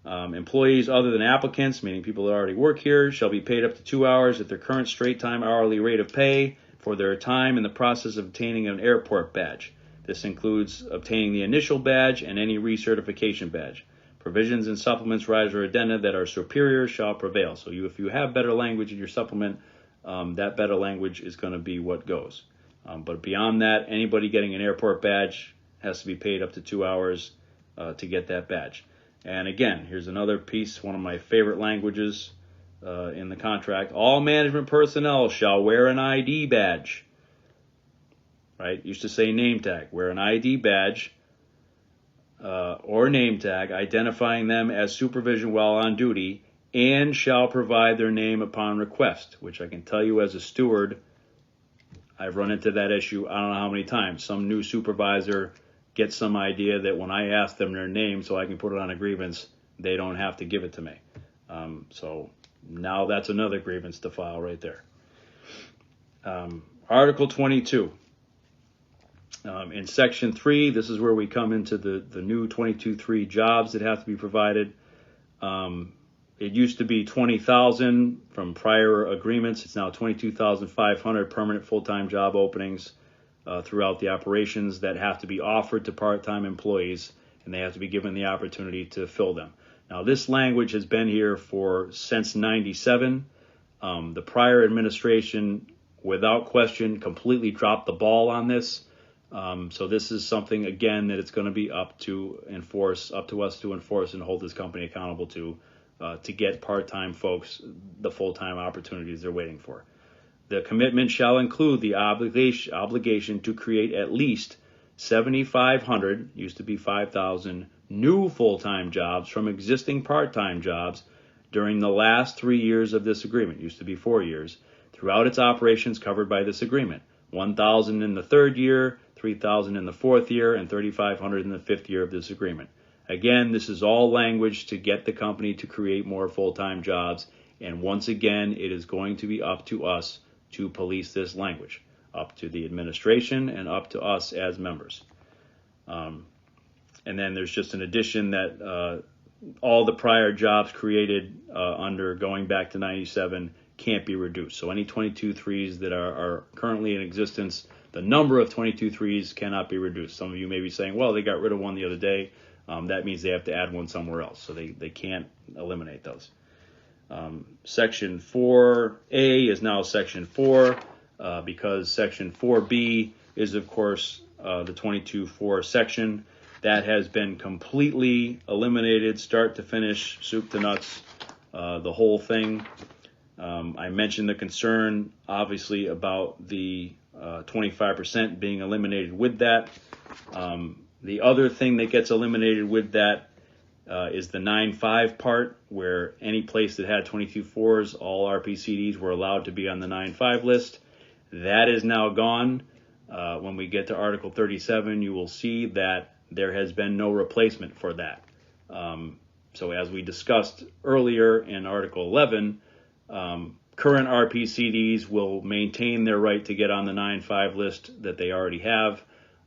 employees other than applicants, meaning people that already work here, shall be paid up to 2 hours at their current straight time hourly rate of pay for their time in the process of obtaining an airport badge. This includes obtaining the initial badge and any recertification badge. Provisions and supplements, riders, or addenda that are superior shall prevail. So if you have better language in your supplement, that better language is going to be what goes. But beyond that, anybody getting an airport badge has to be paid up to 2 hours to get that badge. And again, here's another piece, one of my favorite languages in the contract. All management personnel shall wear an ID badge. Right? Used to say name tag. Wear an ID badge or name tag identifying them as supervision while on duty, and shall provide their name upon request, which I can tell you as a steward, I've run into that issue I don't know how many times. Some new supervisor gets some idea that when I ask them their name so I can put it on a grievance, they don't have to give it to me. So now that's another grievance to file right there. Article 22. In Section 3, this is where we come into the new 22.3 jobs that have to be provided. It used to be 20,000 from prior agreements. It's now 22,500 permanent full-time job openings throughout the operations that have to be offered to part-time employees, and they have to be given the opportunity to fill them. Now, this language has been here since 97. The prior administration, without question, completely dropped the ball on this. So this is something, again, that it's going to be up to us to enforce and hold this company accountable to get part-time folks the full-time opportunities they're waiting for. The commitment shall include the obligation to create at least 7,500, used to be 5,000, new full-time jobs from existing part-time jobs during the last 3 years of this agreement, used to be 4 years, throughout its operations covered by this agreement. 1,000 in the third year, 3,000 in the fourth year, and 3,500 in the fifth year of this agreement. Again, this is all language to get the company to create more full-time jobs. And once again, it is going to be up to us to police this language, up to the administration and up to us as members. And then there's just an addition that all the prior jobs created under going back to 97 can't be reduced. So any 22.3s that are currently in existence, the number of 22.3s cannot be reduced. Some of you may be saying, well, they got rid of one the other day. That means they have to add one somewhere else. So they can't eliminate those. Section 4A is now Section 4 because Section 4B is, of course, the 22.4 section. That has been completely eliminated, start to finish, soup to nuts, the whole thing. I mentioned the concern, obviously, about the 25% being eliminated with that. The other thing that gets eliminated with that is the 9.5 part, where any place that had 22.4s, all RPCDs were allowed to be on the 9.5 list. That is now gone. When we get to Article 37, you will see that there has been no replacement for that. So as we discussed earlier in Article 11, current RPCDs will maintain their right to get on the 9.5 list that they already have.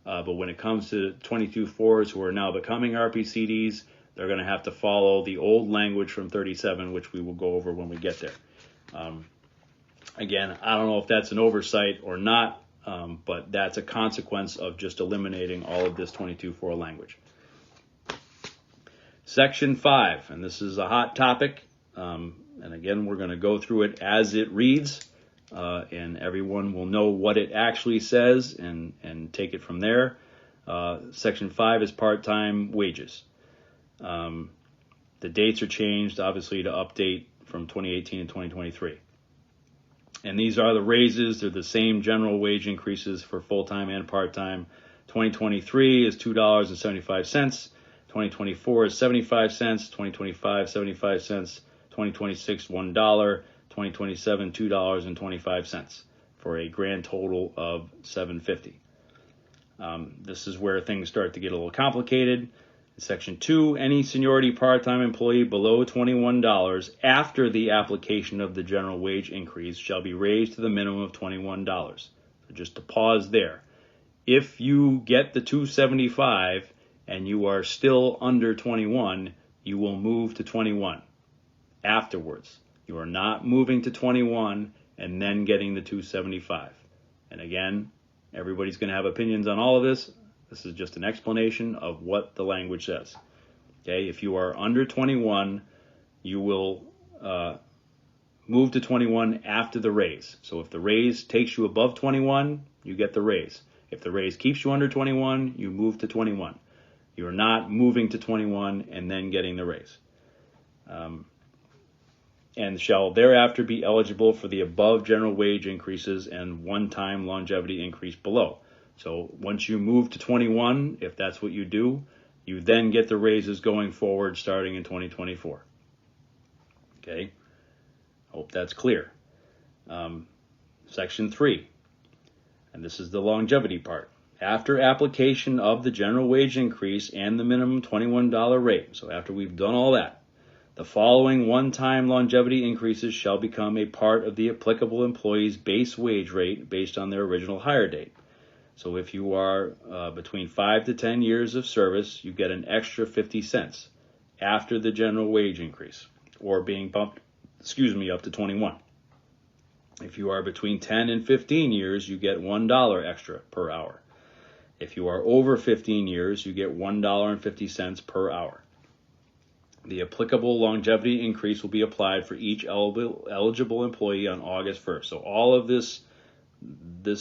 But when it comes to 22-4s who are now becoming RPCDs, they're going to have to follow the old language from 37, which we will go over when we get there. Again, I don't know if that's an oversight or not, but that's a consequence of just eliminating all of this 22-4 language. Section 5, and this is a hot topic, and again, we're going to go through it as it reads, and everyone will know what it actually says and take it from there. Section 5 is part-time wages. The dates are changed, obviously, to update from 2018 and 2023. And these are the raises. They're the same general wage increases for full-time and part-time. 2023 is $2.75. 2024 is 75 cents. 2025, 75 cents. 2026, $1. 2027, $2.25 for a grand total of $7.50. This is where things start to get a little complicated. Section 2, any seniority part-time employee below $21 after the application of the general wage increase shall be raised to the minimum of $21. So just to pause there. If you get the $2.75 and you are still under 21, you will move to 21 afterwards. You are not moving to 21 and then getting the $2.75. And again, everybody's going to have opinions on all of this. This is just an explanation of what the language says. Okay, if you are under 21, you will move to 21 after the raise. So if the raise takes you above 21, you get the raise. If the raise keeps you under 21, you move to 21. You're not moving to 21 and then getting the raise. And shall thereafter be eligible for the above general wage increases and one-time longevity increase below. So once you move to 21, if that's what you do, you then get the raises going forward starting in 2024. Okay, hope that's clear. Section 3, and this is the longevity part. After application of the general wage increase and the minimum $21 rate, so after we've done all that, the following one-time longevity increases shall become a part of the applicable employee's base wage rate based on their original hire date. So if you are between 5 to 10 years of service, you get an extra 50 cents after the general wage increase, or being bumped, up to 21. If you are between 10 and 15 years, you get $1 extra per hour. If you are over 15 years, you get $1.50 per hour. The applicable longevity increase will be applied for each eligible employee on August 1st. So all of this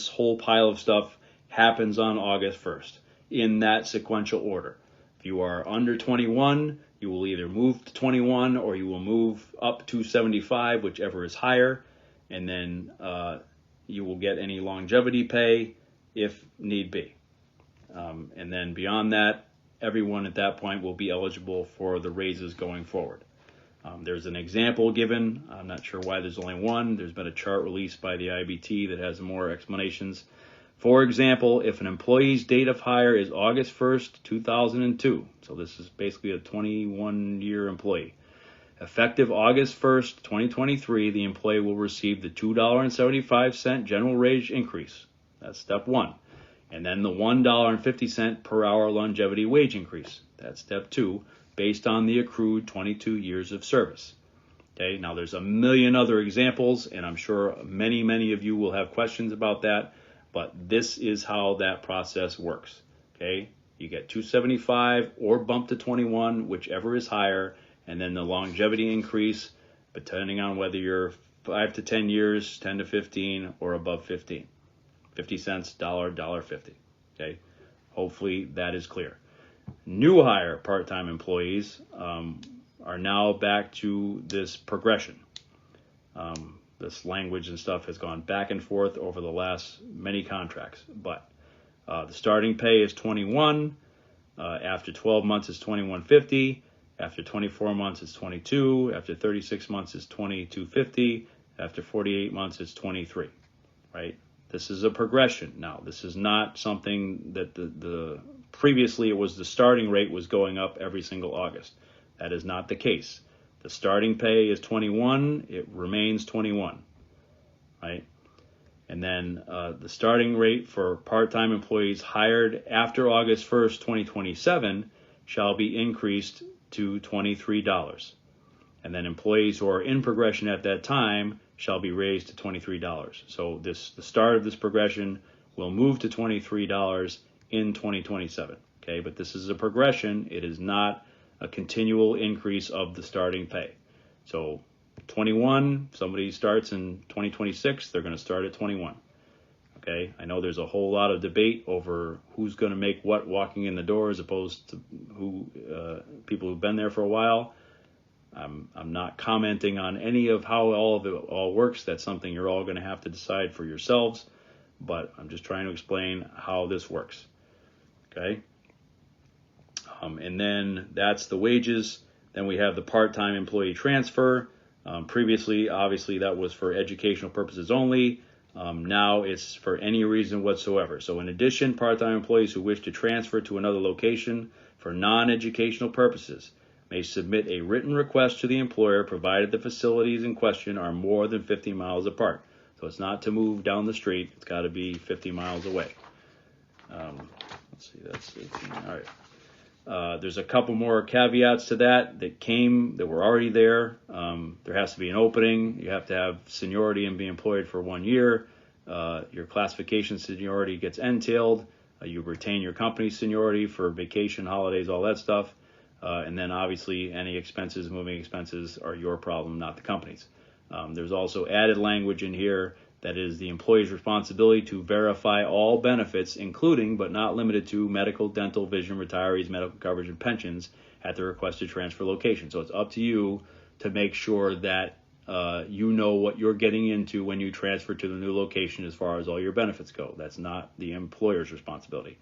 whole pile of stuff happens on August 1st in that sequential order. If you are under 21, you will either move to 21 or you will move up to 75, whichever is higher, and then you will get any longevity pay if need be. And then beyond that, everyone at that point will be eligible for the raises going forward. There's an example given. I'm not sure why there's only one. There's been a chart released by the IBT that has more explanations. For example, if an employee's date of hire is August 1st, 2002, so this is basically a 21-year employee, effective August 1st, 2023, the employee will receive the $2.75 general wage increase. That's step one. And then the $1.50 per hour longevity wage increase. That's step 2, based on the accrued 22 years of service. Okay, now there's a million other examples, and I'm sure many of you will have questions about that, but this is how that process works. Okay, you get $2.75 or bump to 21, whichever is higher, and then the longevity increase, depending on whether you're 5 to 10 years, 10 to 15, or above 15. 50 cents, $1.50. Okay, hopefully that is clear. New hire part-time employees are now back to this progression. This language and stuff has gone back and forth over the last many contracts, but the starting pay is 21. After 12 months, it's 21.50. After 24 months, it's 22. After 36 months, it's 22.50. After 48 months, it's 23. Right? This is a progression. Now, this is not something that the previously it was the starting rate was going up every single August. That is not the case. The starting pay is 21. It remains 21, right? And then the starting rate for part-time employees hired after August 1st, 2027 shall be increased to $23. And then employees who are in progression at that time shall be raised to $23. So the start of this progression will move to $23 in 2027. Okay, but this is a progression. It is not a continual increase of the starting pay. So 21, somebody starts in 2026, they're going to start at 21. Okay, I know there's a whole lot of debate over who's going to make what walking in the door as opposed to who people who've been there for a while. I'm not commenting on any of how all of it all works. That's something you're all going to have to decide for yourselves, but I'm just trying to explain how this works. Okay, and then that's the wages. Then we have the part-time employee transfer. Previously, obviously, that was for educational purposes only. Now it's for any reason whatsoever. So in addition, part-time employees who wish to transfer to another location for non-educational purposes may submit a written request to the employer provided the facilities in question are more than 50 miles apart. So it's not to move down the street. It's got to be 50 miles away. Let's see, that's 18. All right. There's a couple more caveats to that were already there. There has to be an opening. You have to have seniority and be employed for 1 year. Your classification seniority gets entailed. You retain your company seniority for vacation, holidays, all that stuff. And then obviously any expenses, moving expenses are your problem, not the company's. There's also added language in here that is the employee's responsibility to verify all benefits, including but not limited to medical, dental, vision, retirees, medical coverage, and pensions at the requested transfer location. So it's up to you to make sure that you know what you're getting into when you transfer to the new location as far as all your benefits go. That's not the employer's responsibility.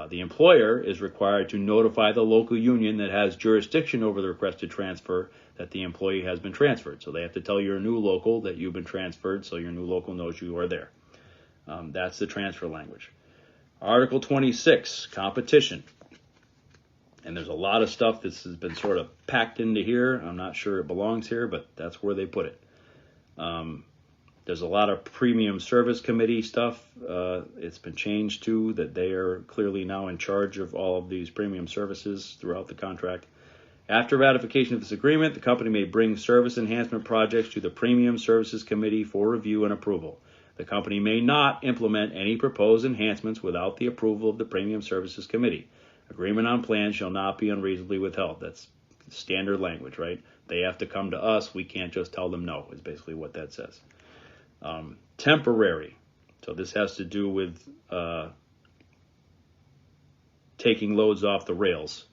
The employer is required to notify the local union that has jurisdiction over the requested transfer that the employee has been transferred. So they have to tell your new local that you've been transferred so your new local knows you are there. That's the transfer language. Article 26, competition. And there's a lot of stuff that has been sort of packed into here. I'm not sure it belongs here, but that's where they put it. There's a lot of premium service committee stuff. It's been changed to that they are clearly now in charge of all of these premium services throughout the contract. After ratification of this agreement, the company may bring service enhancement projects to the Premium Services Committee for review and approval. The company may not implement any proposed enhancements without the approval of the Premium Services Committee. Agreement on plans shall not be unreasonably withheld. That's standard language, right? They have to come to us. We can't just tell them no, is basically what that says. Temporary. So this has to do with taking loads off the rails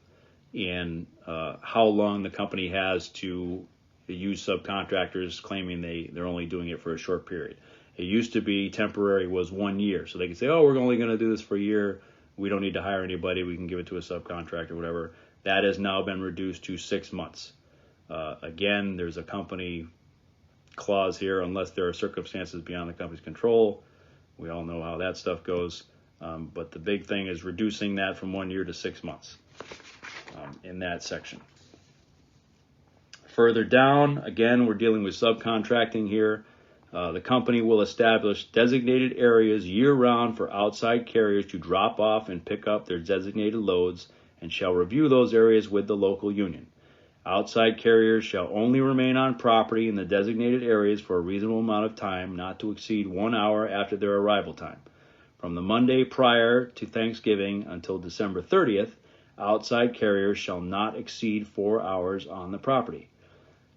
and how long the company has to use subcontractors claiming they're only doing it for a short period. It used to be temporary was 1 year. So they could say, oh, we're only going to do this for a year. We don't need to hire anybody. We can give it to a subcontractor, whatever. That has now been reduced to 6 months. Again, there's a company clause here, unless there are circumstances beyond the company's control. We all know how that stuff goes. But the big thing is reducing that from 1 year to 6 months in that section. Further down, again, we're dealing with subcontracting here. The company will establish designated areas year-round for outside carriers to drop off and pick up their designated loads and shall review those areas with the local union. Outside carriers shall only remain on property in the designated areas for a reasonable amount of time, not to exceed 1 hour after their arrival time. From the Monday prior to Thanksgiving until December 30th, outside carriers shall not exceed 4 hours on the property.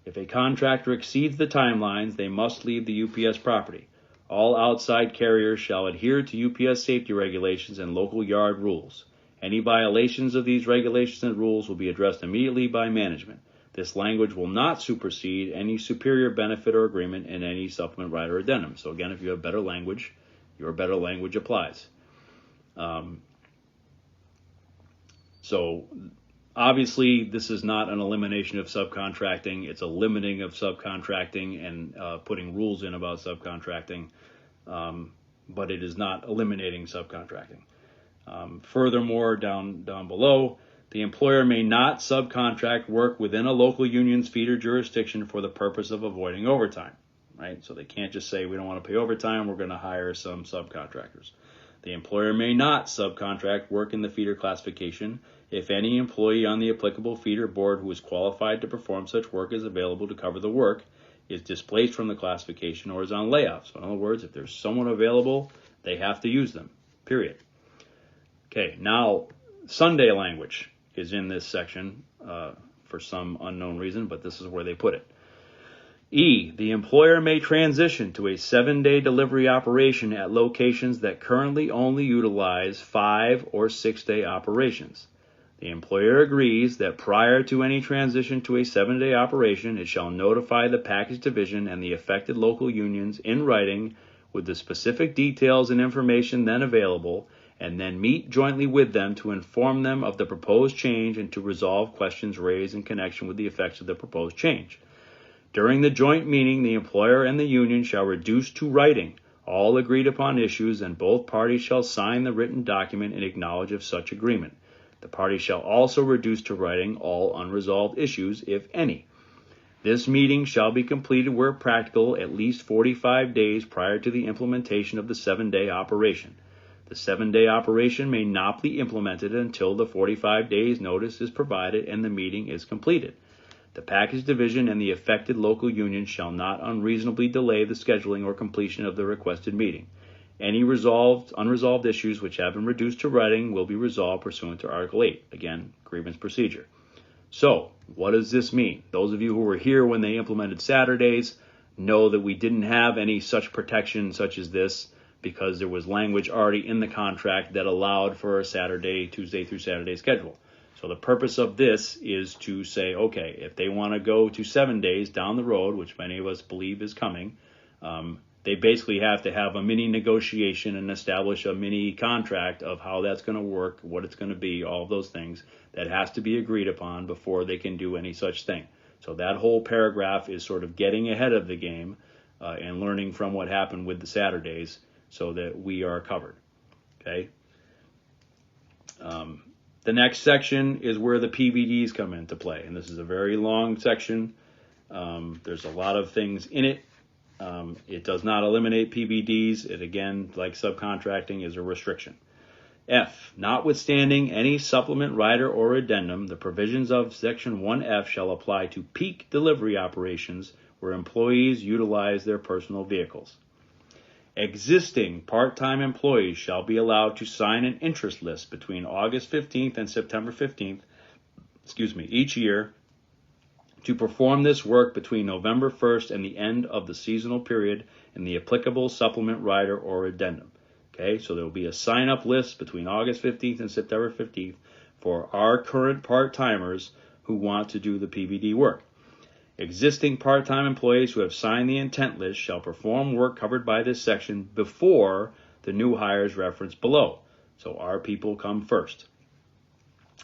If a contractor exceeds the timelines, they must leave the UPS property. All outside carriers shall adhere to UPS safety regulations and local yard rules. Any violations of these regulations and rules will be addressed immediately by management. This language will not supersede any superior benefit or agreement in any supplement, right, or addendum. So again, if you have better language, your better language applies. So obviously, this is not an elimination of subcontracting. It's a limiting of subcontracting and putting rules in about subcontracting. but it is not eliminating subcontracting. Furthermore, down below, the employer may not subcontract work within a local union's feeder jurisdiction for the purpose of avoiding overtime, right? So they can't just say, we don't want to pay overtime, we're going to hire some subcontractors. The employer may not subcontract work in the feeder classification if any employee on the applicable feeder board who is qualified to perform such work is available to cover the work, is displaced from the classification, or is on layoff. So in other words, if there's someone available, they have to use them, period. Okay, now Sunday language is in this section for some unknown reason, but this is where they put it. E, the employer may transition to a 7-day delivery operation at locations that currently only utilize 5 or 6-day operations. The employer agrees that prior to any transition to a 7-day operation, it shall notify the package division and the affected local unions in writing with the specific details and information then available, and then meet jointly with them to inform them of the proposed change and to resolve questions raised in connection with the effects of the proposed change. During the joint meeting, the employer and the union shall reduce to writing all agreed upon issues, and both parties shall sign the written document and acknowledge of such agreement. The parties shall also reduce to writing all unresolved issues, if any. This meeting shall be completed where practical at least 45 days prior to the implementation of the 7-day operation. The 7-day operation may not be implemented until the 45 days notice is provided and the meeting is completed. The package division and the affected local union shall not unreasonably delay the scheduling or completion of the requested meeting. Any unresolved issues which have been reduced to writing will be resolved pursuant to Article 8. Again, grievance procedure. So, what does this mean? Those of you who were here when they implemented Saturdays know that we didn't have any such protection such as this because there was language already in the contract that allowed for a Saturday, Tuesday through Saturday schedule. So the purpose of this is to say, okay, if they want to go to 7 days down the road, which many of us believe is coming, they basically have to have a mini negotiation and establish a mini contract of how that's going to work, what it's going to be, all of those things that has to be agreed upon before they can do any such thing. So that whole paragraph is sort of getting ahead of the game and learning from what happened with the Saturdays so that we are covered. Okay. The next section is where the PVDs come into play, and this is a very long section. There's a lot of things in it. It does not eliminate PVDs. It, again, like subcontracting, is a restriction. F, notwithstanding any supplement, rider, or addendum, the provisions of Section 1F shall apply to peak delivery operations where employees utilize their personal vehicles. Existing part-time employees shall be allowed to sign an interest list between August 15th and September 15th, each year, to perform this work between November 1st and the end of the seasonal period in the applicable supplement, rider, or addendum. Okay, so there will be a sign-up list between August 15th and September 15th for our current part-timers who want to do the PVD work. Existing part-time employees who have signed the intent list shall perform work covered by this section before the new hires referenced below. So our people come first.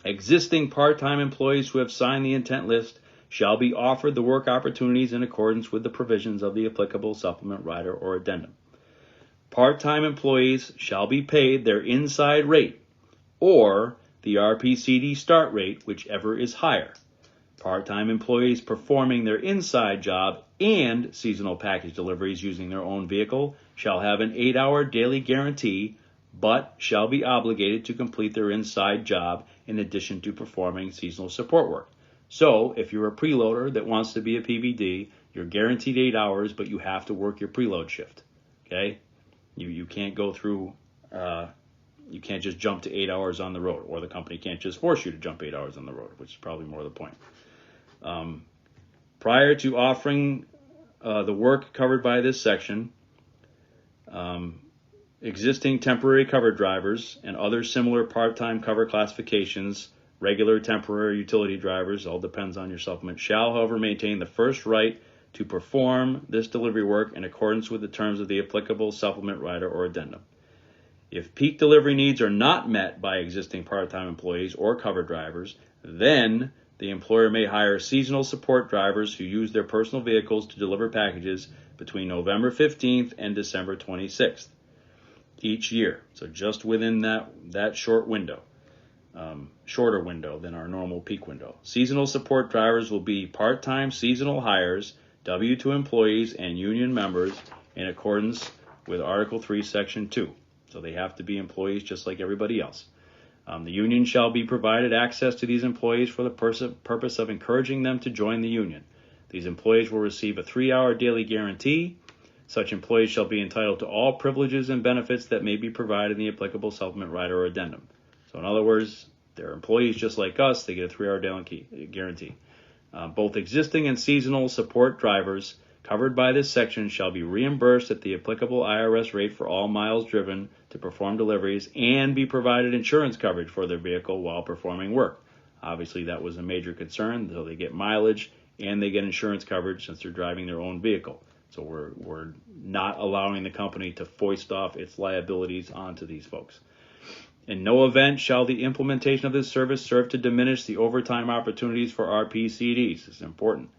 Existing part-time employees who have signed the intent list shall be offered the work opportunities in accordance with the provisions of the applicable supplement, rider, or addendum. Part-time employees shall be paid their inside rate or the RPCD start rate, whichever is higher. Part-time employees performing their inside job and seasonal package deliveries using their own vehicle shall have an 8-hour daily guarantee, but shall be obligated to complete their inside job in addition to performing seasonal support work. So, if you're a preloader that wants to be a PVD, you're guaranteed 8 hours, but you have to work your preload shift. Okay? You can't go through, you can't just jump to 8 hours on the road, or the company can't just force you to jump 8 hours on the road, which is probably more the point. Prior to offering the work covered by this section, existing temporary cover drivers and other similar part-time cover classifications, regular, temporary, utility drivers, all depends on your supplement, shall, however, maintain the first right to perform this delivery work in accordance with the terms of the applicable supplement, rider, or addendum. If peak delivery needs are not met by existing part-time employees or cover drivers, then the employer may hire seasonal support drivers who use their personal vehicles to deliver packages between November 15th and December 26th. each year. So just within that short window, shorter window than our normal peak window. Seasonal support drivers will be part-time seasonal hires, W-2 employees, and union members in accordance with Article 3, Section 2. So they have to be employees just like everybody else. The union shall be provided access to these employees for the purpose of encouraging them to join the union. These employees will receive a 3-hour daily guarantee. Such employees shall be entitled to all privileges and benefits that may be provided in the applicable supplement, rider, or addendum. So in other words, they're employees just like us. They get a 3-hour daily guarantee. Both existing and seasonal support drivers covered by this section shall be reimbursed at the applicable IRS rate for all miles driven to perform deliveries and be provided insurance coverage for their vehicle while performing work. Obviously, that was a major concern, so they get mileage and they get insurance coverage since they're driving their own vehicle. So we're not allowing the company to foist off its liabilities onto these folks. In no event shall the implementation of this service serve to diminish the overtime opportunities for RPCDs. This is important.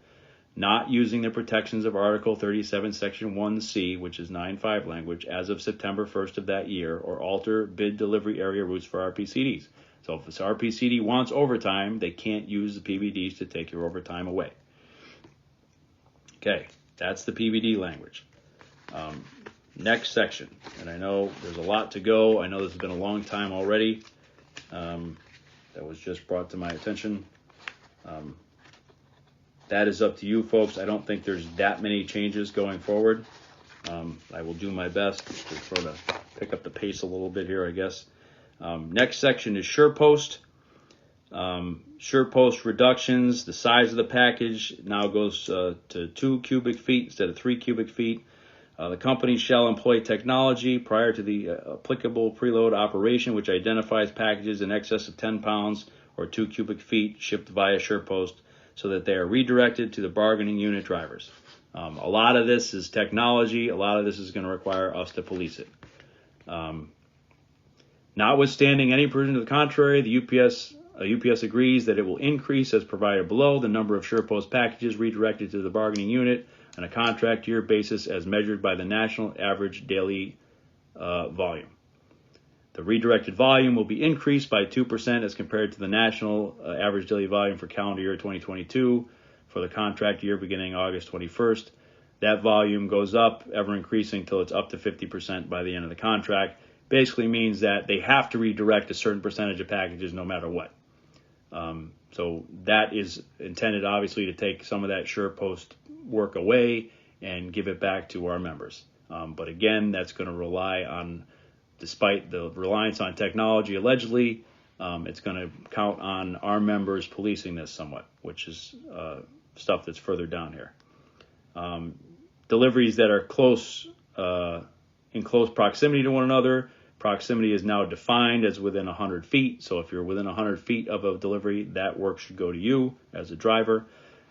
Not using the protections of Article 37, Section 1C, which is 9.5 language, as of September 1st of that year, or alter bid delivery area routes for RPCDs. So if this RPCD wants overtime, they can't use the PBDs to take your overtime away. Okay, that's the PBD language. Next section, and I know there's a lot to go. I know this has been a long time already. That was just brought to my attention. That is up to you folks. I don't think there's that many changes going forward. I will do my best to sort of pick up the pace a little bit here, I guess. Next section is Surepost. Surepost reductions. The size of the package now goes to 2 cubic feet instead of 3 cubic feet. The company shall employ technology prior to the applicable preload operation, which identifies packages in excess of 10 pounds or 2 cubic feet shipped via Surepost, so that they are redirected to the bargaining unit drivers. A lot of this is technology. A lot of this is going to require us to police it. Notwithstanding any provision to the contrary, the UPS agrees that it will increase, as provided below, the number of Surepost packages redirected to the bargaining unit on a contract year basis as measured by the national average daily volume. The redirected volume will be increased by 2% as compared to the national average daily volume for calendar year 2022 for the contract year beginning August 21st. That volume goes up, ever increasing till it's up to 50% by the end of the contract. Basically means that they have to redirect a certain percentage of packages no matter what. So that is intended, obviously, to take some of that Surepost work away and give it back to our members. But again, that's going to rely on, despite the reliance on technology, allegedly, it's going to count on our members policing this somewhat, which is stuff that's further down here. Deliveries that are in close proximity to one another. Proximity is now defined as within 100 feet. So if you're within 100 feet of a delivery, that work should go to you as a driver.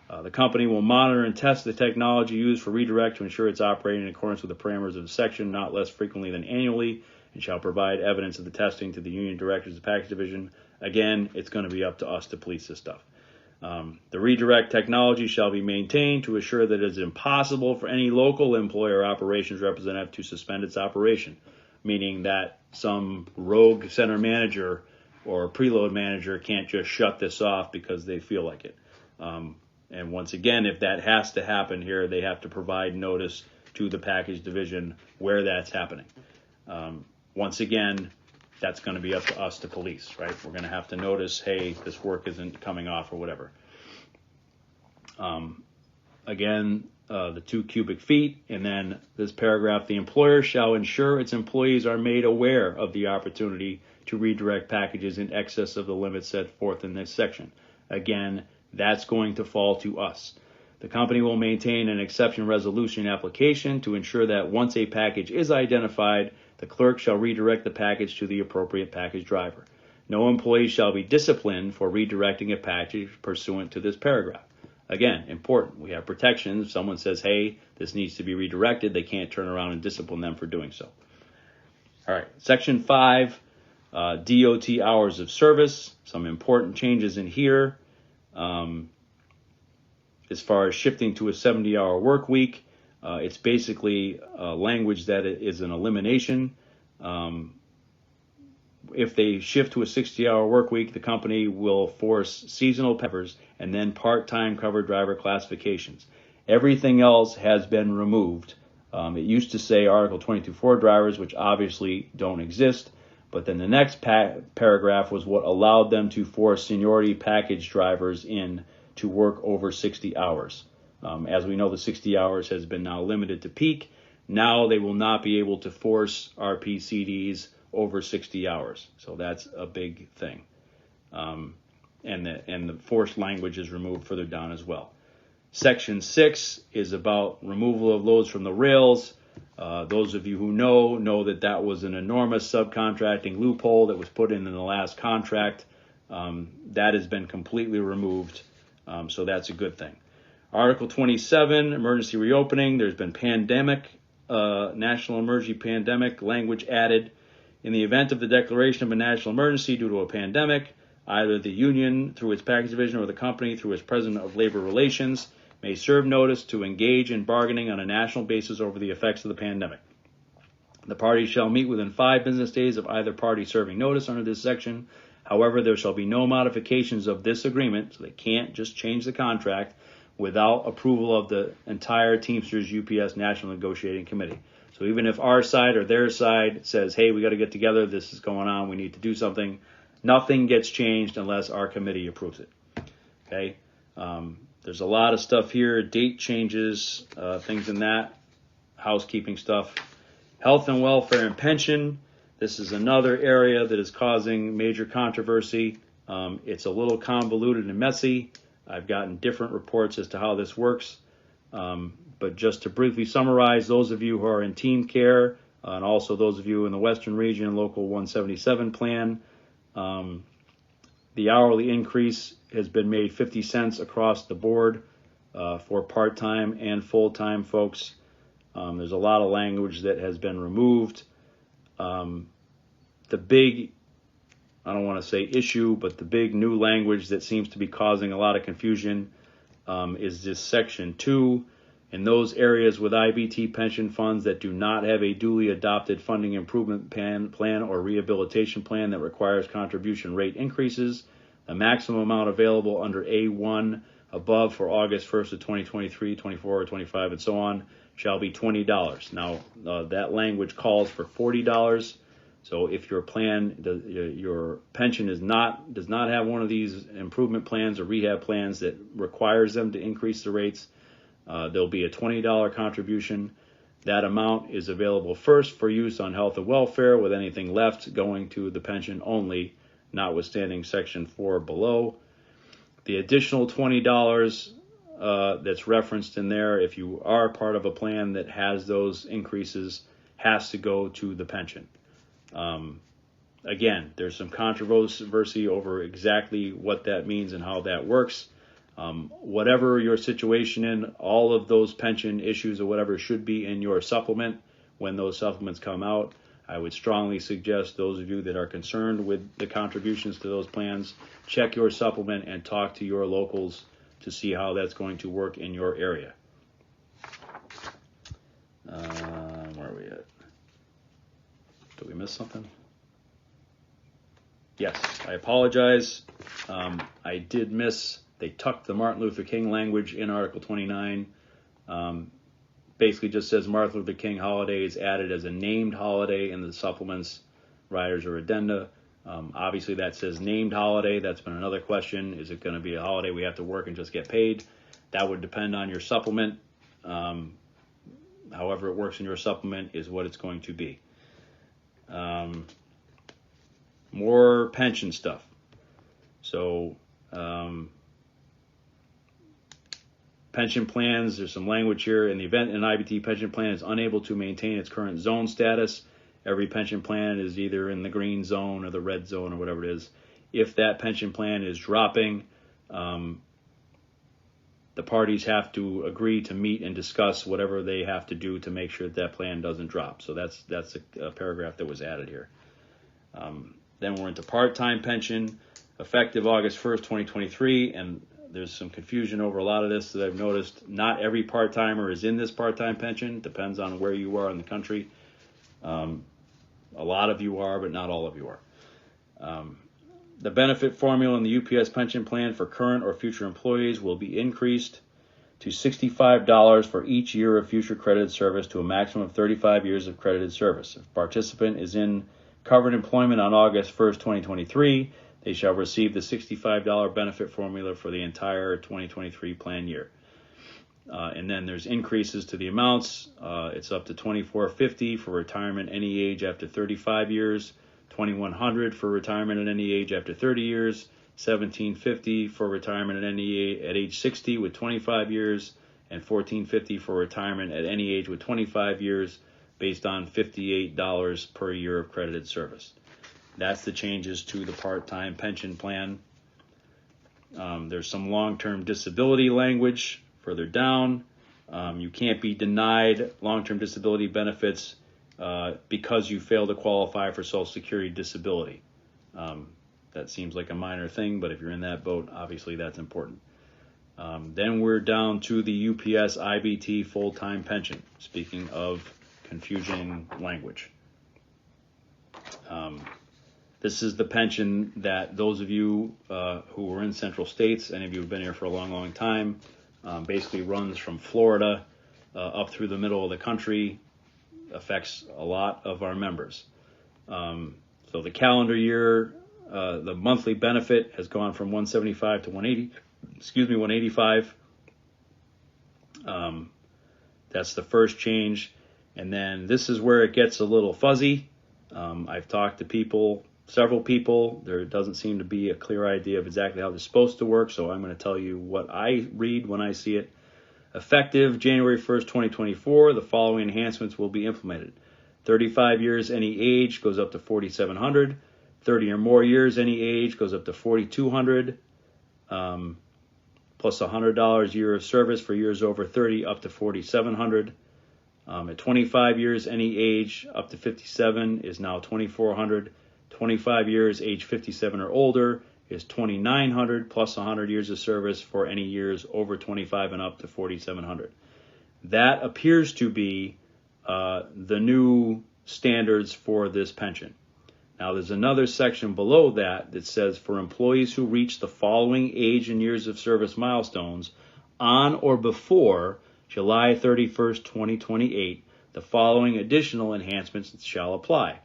The company will monitor and test the technology used for redirect to ensure it's operating in accordance with the parameters of the section, not less frequently than annually, and shall provide evidence of the testing to the union directors of the package division. Again, it's going to be up to us to police this stuff. The redirect technology shall be maintained to assure that it is impossible for any local employer operations representative to suspend its operation, meaning that some rogue center manager or preload manager can't just shut this off because they feel like it. And once again, if that has to happen here, they have to provide notice to the package division where that's happening. Once again, that's going to be up to us to police, right? We're going to have to notice, hey, this work isn't coming off or whatever. Again, the 2 cubic feet, and then this paragraph, the employer shall ensure its employees are made aware of the opportunity to redirect packages in excess of the limits set forth in this section. Again, that's going to fall to us. The company will maintain an exception resolution application to ensure that once a package is identified, the clerk shall redirect the package to the appropriate package driver. No employee shall be disciplined for redirecting a package pursuant to this paragraph. Again, important. We have protections. If someone says, hey, this needs to be redirected, they can't turn around and discipline them for doing so. All right, Section 5, DOT hours of service. Some important changes in here. As far as shifting to a 70-hour work week, it's basically language that is an elimination. If they shift to a 60-hour work week, the company will force seasonal peppers and then part-time cover driver classifications. Everything else has been removed. It used to say Article 22.4 drivers, which obviously don't exist, but then the next paragraph was what allowed them to force seniority package drivers in to work over 60 hours. As we know, the 60 hours has been now limited to peak. Now they will not be able to force RPCDs over 60 hours. So that's a big thing. And the forced language is removed further down as well. Section 6 is about removal of loads from the rails. Those of you who know that was an enormous subcontracting loophole that was put in the last contract. That has been completely removed, so that's a good thing. Article 27, emergency reopening. There's been national emergency pandemic language added. In the event of the declaration of a national emergency due to a pandemic, either the union through its package division or the company through its president of labor relations may serve notice to engage in bargaining on a national basis over the effects of the pandemic. The parties shall meet within 5 business days of either party serving notice under this section. However, there shall be no modifications of this agreement, so they can't just change the contract without approval of the entire Teamsters UPS National Negotiating Committee. So even if our side or their side says, hey, we got to get together, this is going on, we need to do something, nothing gets changed unless our committee approves it. Okay? There's a lot of stuff here, date changes, things in that, housekeeping stuff. Health and welfare and pension. This is another area that is causing major controversy. It's a little convoluted and messy. I've gotten different reports as to how this works. But just to briefly summarize, those of you who are in team care, and also those of you in the Western Region Local 177 plan, the hourly increase has been made 50 cents across the board for part-time and full-time folks. There's a lot of language that has been removed. The big, I don't want to say issue, but the big new language that seems to be causing a lot of confusion is this Section 2. In those areas with IBT pension funds that do not have a duly adopted funding improvement plan or rehabilitation plan that requires contribution rate increases, the maximum amount available under A1 above for August 1st of 2023, 24, or 25, and so on, shall be $20. Now, that language calls for $40. So if your plan, your pension does not have one of these improvement plans or rehab plans that requires them to increase the rates, there'll be a $20 contribution. That amount is available first for use on health and welfare, with anything left going to the pension only, notwithstanding Section 4 below. The additional $20 that's referenced in there, if you are part of a plan that has those increases, has to go to the pension. Again, there's some controversy over exactly what that means and how that works. Whatever your situation in, all of those pension issues or whatever should be in your supplement when those supplements come out. I would strongly suggest those of you that are concerned with the contributions to those plans, check your supplement and talk to your locals to see how that's going to work in your area. Where are we at? Did we miss something? Yes, I apologize. I did miss, they tucked the Martin Luther King language in Article 29. Basically just says Martin Luther King holiday is added as a named holiday in the supplements, riders, or addenda. Obviously that says named holiday. That's been another question. Is it going to be a holiday we have to work and just get paid? That would depend on your supplement. However it works in your supplement is what it's going to be. More pension stuff. So pension plans, there's some language here. In the event an IBT pension plan is unable to maintain its current zone status, every pension plan is either in the green zone or the red zone or whatever it is. If that pension plan is dropping, the parties have to agree to meet and discuss whatever they have to do to make sure that that plan doesn't drop. So that's a paragraph that was added here. Then we're into part-time pension, effective August 1st, 2023, and there's some confusion over a lot of this that I've noticed. Not every part-timer is in this part-time pension. Depends on where you are in the country. A lot of you are, but not all of you are. The benefit formula in the UPS pension plan for current or future employees will be increased to $65 for each year of future credited service to a maximum of 35 years of credited service. If a participant is in covered employment on August 1st, 2023, they shall receive the $65 benefit formula for the entire 2023 plan year. And then there's increases to the amounts. It's up to $2,450 for retirement any age after 35 years, $2,100 for retirement at any age after 30 years, $1,750 for retirement at age 60 with 25 years, and $1,450 for retirement at any age with 25 years, based on $58 per year of credited service. That's the changes to the part-time pension plan. There's some long-term disability language further down. You can't be denied long-term disability benefits because you fail to qualify for Social Security disability. That seems like a minor thing, but if you're in that boat, obviously that's important. Then we're down to the UPS IBT full-time pension. Speaking of confusing language. This is the pension that those of you who are in Central States, any of you who have been here for a long, long time, basically runs from Florida up through the middle of the country, affects a lot of our members. So the calendar year, the monthly benefit has gone from 175 to 185. That's the first change. And then this is where it gets a little fuzzy. I've talked to several people. There doesn't seem to be a clear idea of exactly how this is supposed to work, so I'm going to tell you what I read when I see it. Effective January 1st, 2024, the following enhancements will be implemented. 35 years any age goes up to $4,700. 30 or more years any age goes up to $4,200. Plus $100 a year of service for years over 30 up to $4,700. At 25 years any age up to 57 is now $2,400. 25 years age 57 or older is $2,900 plus 100 years of service for any years over 25 and up to $4,700. That appears to be the new standards for this pension. Now there's another section below that that says for employees who reach the following age and years of service milestones on or before July 31st, 2028, the following additional enhancements shall apply.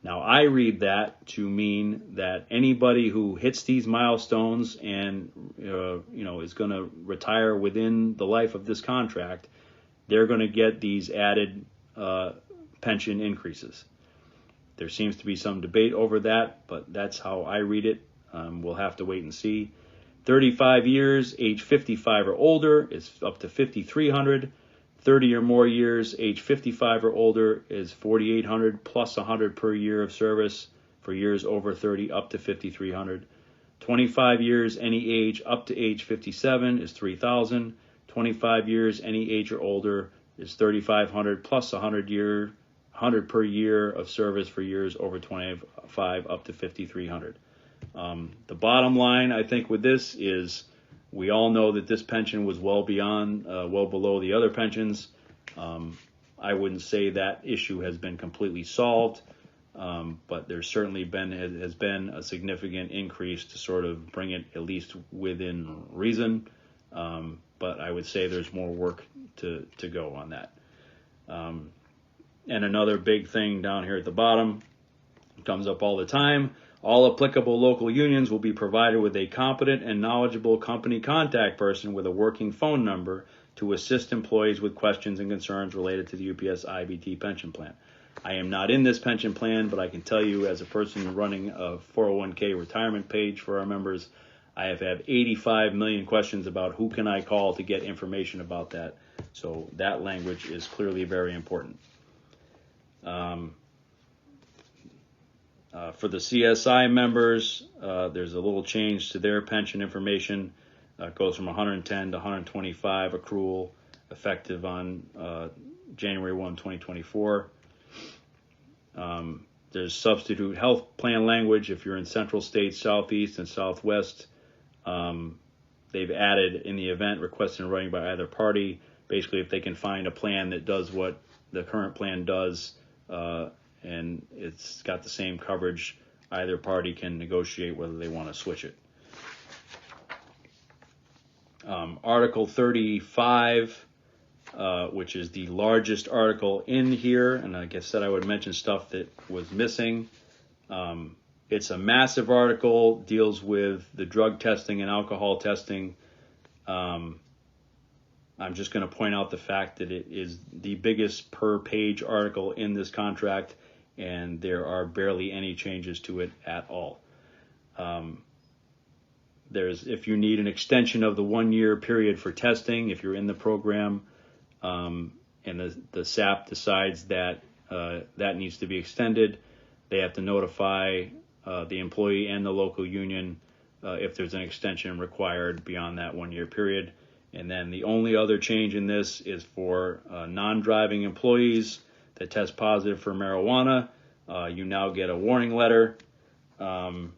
Now, I read that to mean that anybody who hits these milestones and is going to retire within the life of this contract, they're going to get these added pension increases. There seems to be some debate over that, but that's how I read it. We'll have to wait and see. 35 years, age 55 or older is up to $5,300. 30 or more years, age 55 or older is $4,800 plus 100 per year of service for years over 30 up to $5,300. 25 years, any age up to age 57 is $3,000. 25 years, any age or older is $3,500 plus 100 per year of service for years over 25 up to $5,300. The bottom line, I think, with this is we all know that this pension was well below the other pensions. I wouldn't say that issue has been completely solved, but there's certainly has been a significant increase to sort of bring it at least within reason. But I would say there's more work to go on that. And another big thing down here at the bottom, comes up all the time. All applicable local unions will be provided with a competent and knowledgeable company contact person with a working phone number to assist employees with questions and concerns related to the UPS IBT pension plan. I am not in this pension plan, but I can tell you as a person running a 401k retirement page for our members, I have had 85 million questions about who can I call to get information about that. So that language is clearly very important. For the CSI members, there's a little change to their pension information. It goes from 110 to 125 accrual, effective on January 1, 2024. There's substitute health plan language. If you're in Central States, Southeast, and Southwest, they've added in the event requested in writing by either party, basically if they can find a plan that does what the current plan does, and it's got the same coverage. Either party can negotiate whether they want to switch it. Article 35, which is the largest article in here, and like I said, I would mention stuff that was missing. It's a massive article, deals with the drug testing and alcohol testing. I'm just going to point out the fact that it is the biggest per page article in this contract, and there are barely any changes to it at all. If you need an extension of the 1 year period for testing, if you're in the program, and the SAP decides that that needs to be extended, they have to notify the employee and the local union if there's an extension required beyond that 1 year period. And then the only other change in this is for non-driving employees that test positive for marijuana. You now get a warning letter, and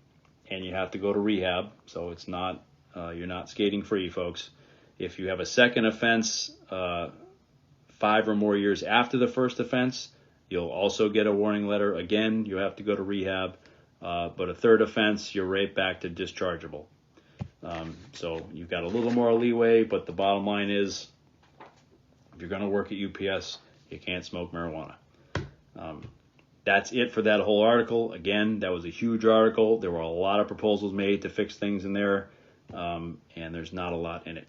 you have to go to rehab. So it's not, you're not skating free, folks. If you have a second offense 5 or more years after the first offense, you'll also get a warning letter. Again, you have to go to rehab. But a third offense, you're right back to dischargeable. So you've got a little more leeway, but the bottom line is, if you're going to work at UPS, you can't smoke marijuana. That's it for that whole article. Again, that was a huge article. There were a lot of proposals made to fix things in there, and there's not a lot in it.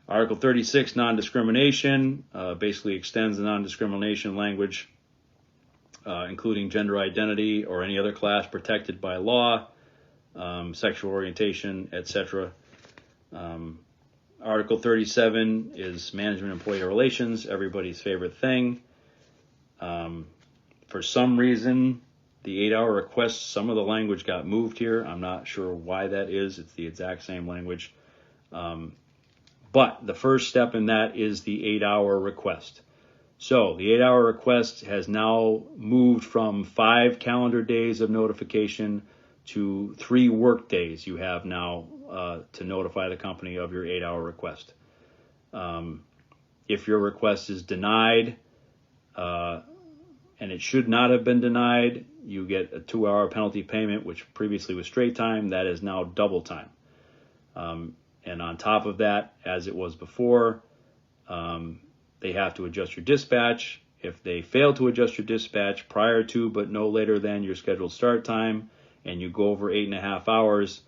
Article 36, non-discrimination, basically extends the non-discrimination language, including gender identity or any other class protected by law, sexual orientation, etc. Article 37 is management employee relations, everybody's favorite thing. For some reason, the 8-hour request, some of the language got moved here. I'm not sure why that is. It's the exact same language. But the first step in that is the 8-hour request. So the 8-hour request has now moved from 5 calendar days of notification to 3 work days you have now to notify the company of your 8-hour request. If your request is denied, and it should not have been denied, you get a 2-hour penalty payment, which previously was straight time. That is now double time. And on top of that, as it was before, they have to adjust your dispatch. If they fail to adjust your dispatch prior to but no later than your scheduled start time, and you go over 8.5 hours,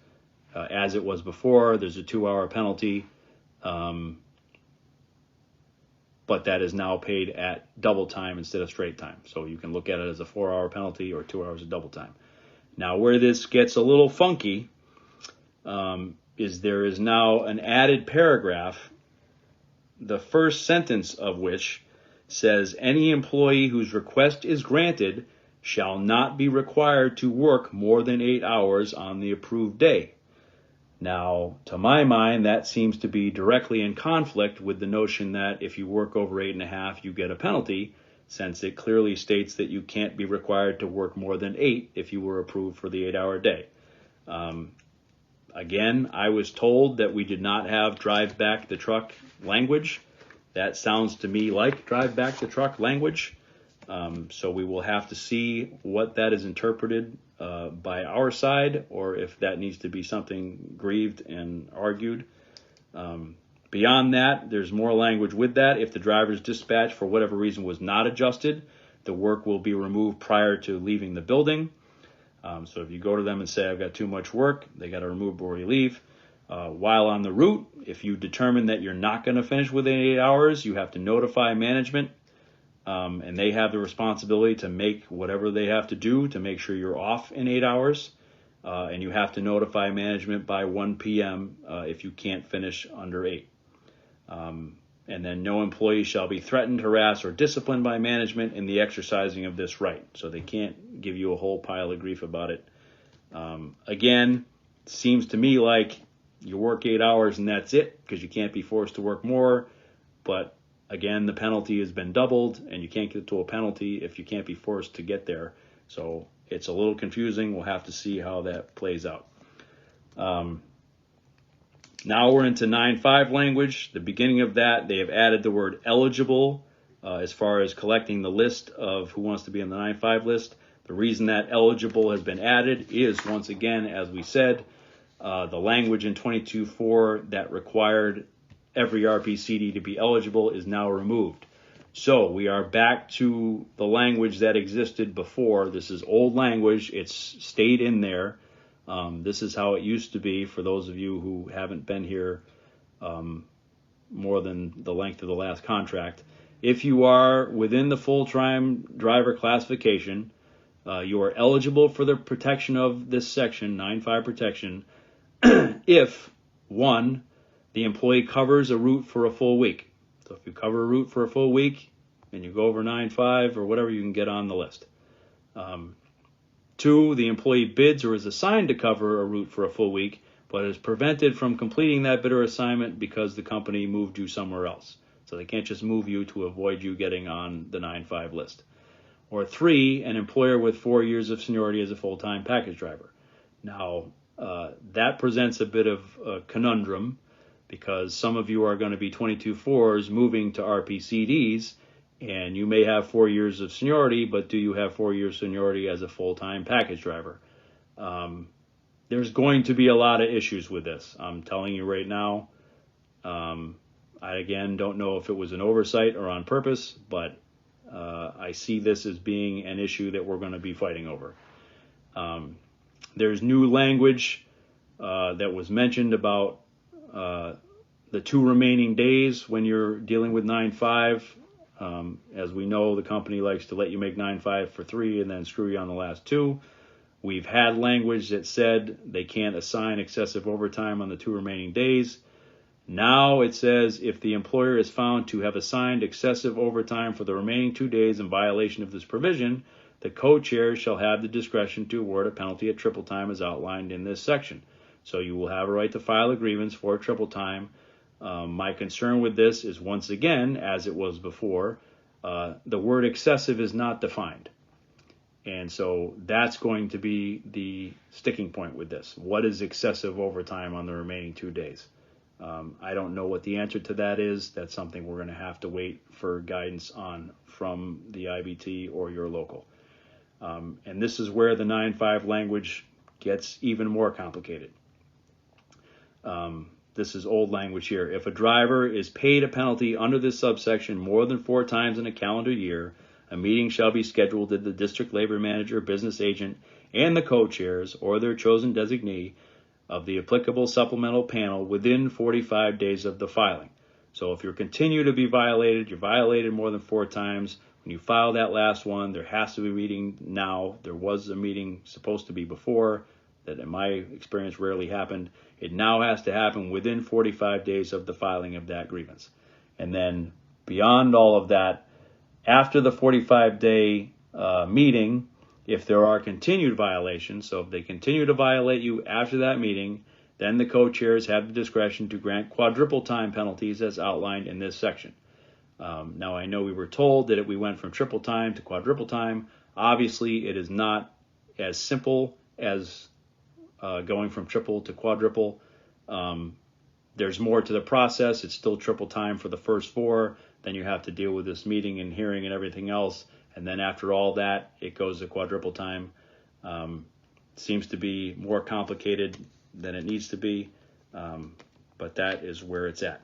as it was before, there's a 2-hour penalty. But that is now paid at double time instead of straight time. So you can look at it as a 4-hour penalty or 2 hours of double time. Now, where this gets a little funky is there is now an added paragraph, the first sentence of which says, any employee whose request is granted shall not be required to work more than 8 hours on the approved day. Now, to my mind, that seems to be directly in conflict with the notion that if you work over 8.5, you get a penalty, since it clearly states that you can't be required to work more than 8 if you were approved for the 8-hour day. Again, I was told that we did not have drive back the truck language. That sounds to me like drive back the truck language. So we will have to see what that is interpreted by our side, or if that needs to be something grieved and argued. Beyond that, there's more language with that. If the driver's dispatch for whatever reason was not adjusted, the work will be removed prior to leaving the building. So if you go to them and say, I've got too much work, they got to remove before you leave. While on the route, if you determine that you're not going to finish within 8 hours, you have to notify management. And they have the responsibility to make whatever they have to do to make sure you're off in 8 hours. And you have to notify management by 1 p.m. If you can't finish under 8. And then no employee shall be threatened, harassed, or disciplined by management in the exercising of this right. So they can't give you a whole pile of grief about it. Again, seems to me like you work 8 hours and that's it, because you can't be forced to work more. But again, the penalty has been doubled, and you can't get to a penalty if you can't be forced to get there. So it's a little confusing. We'll have to see how that plays out. Now we're into 9.5 language. The beginning of that, they have added the word eligible as far as collecting the list of who wants to be on the 9.5 list. The reason that eligible has been added is, once again, as we said, the language in 22.4 that required every RPCD to be eligible is now removed. So we are back to the language that existed before. This is old language. It's stayed in there. This is how it used to be for those of you who haven't been here more than the length of the last contract. If you are within the full-time driver classification, you are eligible for the protection of this section, 9.5 protection, if, one, the employee covers a route for a full week. So if you cover a route for a full week and you go over 9.5 or whatever, you can get on the list. Two, the employee bids or is assigned to cover a route for a full week, but is prevented from completing that bid or assignment because the company moved you somewhere else. So they can't just move you to avoid you getting on the 9.5 list. Or three, an employer with 4 years of seniority as a full-time package driver. Now, that presents a bit of a conundrum, because some of you are going to be 22.4s moving to RPCDs, and you may have 4 years of seniority, but do you have 4 years seniority as a full-time package driver? There's going to be a lot of issues with this. I'm telling you right now. I, again, don't know if it was an oversight or on purpose, but I see this as being an issue that we're going to be fighting over. There's new language that was mentioned about the 2 remaining days when you're dealing with 9.5. As we know, the company likes to let you make 9.5 for 3 and then screw you on the last 2. We've had language that said they can't assign excessive overtime on the 2 remaining days. Now it says if the employer is found to have assigned excessive overtime for the remaining 2 days in violation of this provision, the co-chair shall have the discretion to award a penalty at triple time as outlined in this section. So you will have a right to file a grievance for triple time. My concern with this is, once again, as it was before, the word excessive is not defined. And so that's going to be the sticking point with this. What is excessive overtime on the remaining 2 days? I don't know what the answer to that is. That's something we're going to have to wait for guidance on from the IBT or your local. And this is where the 9.5 language gets even more complicated. This is old language here. If a driver is paid a penalty under this subsection more than 4 times in a calendar year, a meeting shall be scheduled with the district labor manager, business agent, and the co-chairs or their chosen designee of the applicable supplemental panel within 45 days of the filing. So if you continue to be violated, you're violated more than 4 times, when you file that last one, there has to be a meeting now. There was a meeting supposed to be before that, in my experience, rarely happened. It now has to happen within 45 days of the filing of that grievance. And then beyond all of that, after the 45-day meeting, if there are continued violations, so if they continue to violate you after that meeting, then the co-chairs have the discretion to grant quadruple time penalties as outlined in this section. Now, I know we were told that we went from triple time to quadruple time. Obviously, it is not as simple as going from triple to quadruple. There's more to the process. It's still triple time for the first 4. Then you have to deal with this meeting and hearing and everything else. And then after all that, it goes to quadruple time. Seems to be more complicated than it needs to be, but that is where it's at.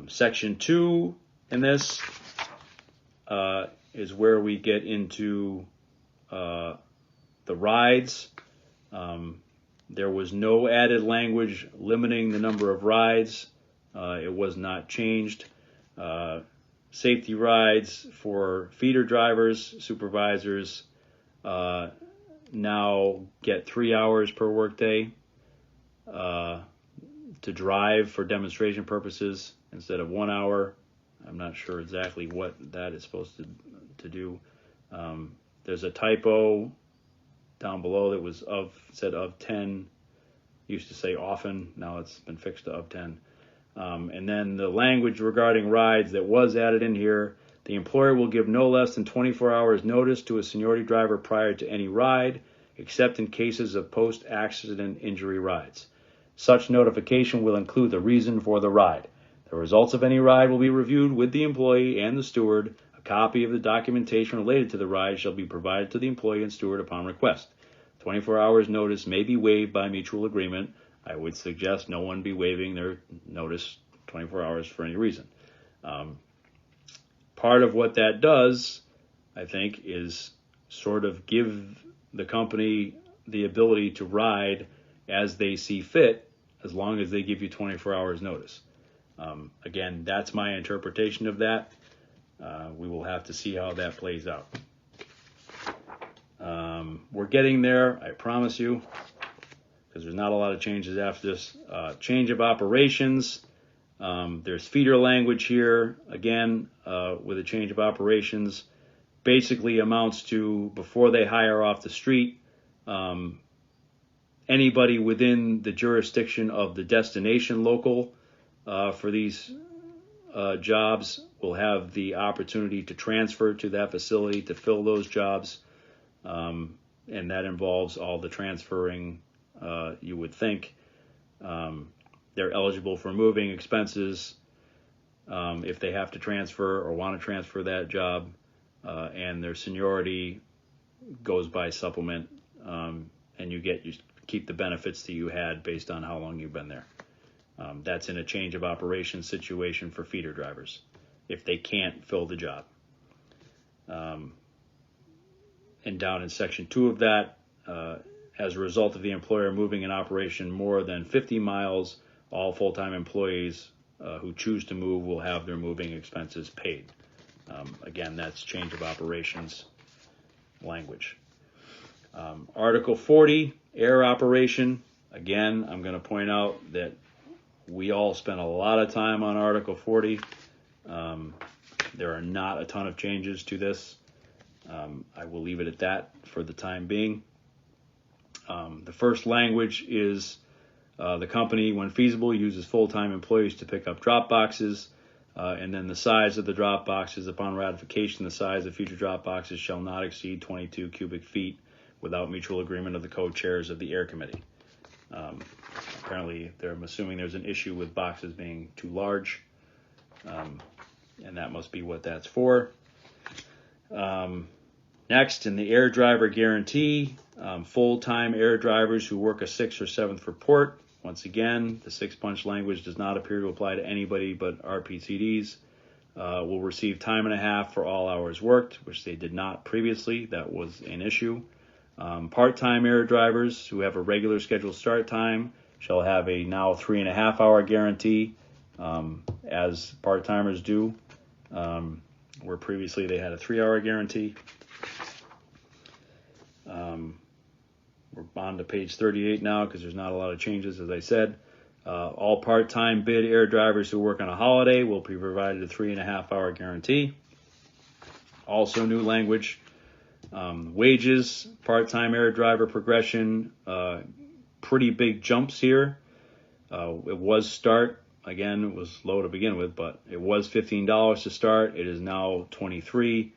Section 2 in this is where we get into the rides. There was no added language limiting the number of rides. It was not changed. Safety rides for feeder drivers, supervisors, now get 3 hours per workday to drive for demonstration purposes instead of 1 hour. I'm not sure exactly what that is supposed to do. There's a typo down below that was said of 10. Used to say often. Now it's been fixed to of 10. And then the language regarding rides that was added in here: the employer will give no less than 24 hours notice to a seniority driver prior to any ride, except in cases of post-accident injury rides. Such notification will include the reason for the ride. The results of any ride will be reviewed with the employee and the steward. A copy of the documentation related to the ride shall be provided to the employee and steward upon request. 24 hours notice may be waived by mutual agreement. I would suggest no one be waiving their notice 24 hours for any reason. Part of what that does, I think, is sort of give the company the ability to ride as they see fit, as long as they give you 24 hours notice. Again, that's my interpretation of that. We will have to see how that plays out. We're getting there, I promise you, because there's not a lot of changes after this. Change of operations. There's feeder language here, again, with a change of operations. Basically amounts to, before they hire off the street, anybody within the jurisdiction of the destination local for these jobs will have the opportunity to transfer to that facility to fill those jobs. And that involves all the transferring you would think. They're eligible for moving expenses if they have to transfer or want to transfer that job. And their seniority goes by supplement, and you keep the benefits that you had based on how long you've been there. That's in a change of operations situation for feeder drivers if they can't fill the job. And down in section 2 of that, as a result of the employer moving an operation more than 50 miles, all full-time employees who choose to move will have their moving expenses paid. Again, that's change of operations language. Article 40, air operation. Again, I'm going to point out that we all spent a lot of time on Article 40. There are not a ton of changes to this. I will leave it at that for the time being. The first language is the company, when feasible, uses full-time employees to pick up drop boxes. And then the size of the drop boxes, upon ratification, the size of future drop boxes shall not exceed 22 cubic feet without mutual agreement of the co-chairs of the air committee. Apparently, I'm assuming there's an issue with boxes being too large, and that must be what that's for. Next, in the air driver guarantee, full-time air drivers who work a 6th or 7th report. Once again, the 6-punch language does not appear to apply to anybody but RPCDs. Will receive time and a half for all hours worked, which they did not previously. That was an issue. Part-time air drivers who have a regular scheduled start time shall have a now 3.5 hour guarantee, as part-timers do, where previously they had a 3-hour guarantee. We're on to page 38 now because there's not a lot of changes, as I said. All part-time bid air drivers who work on a holiday will be provided a 3.5 hour guarantee. Also new language. Wages, part-time air driver progression, pretty big jumps here. It was start, again, it was low to begin with, but it was $15 to start. It is now $23.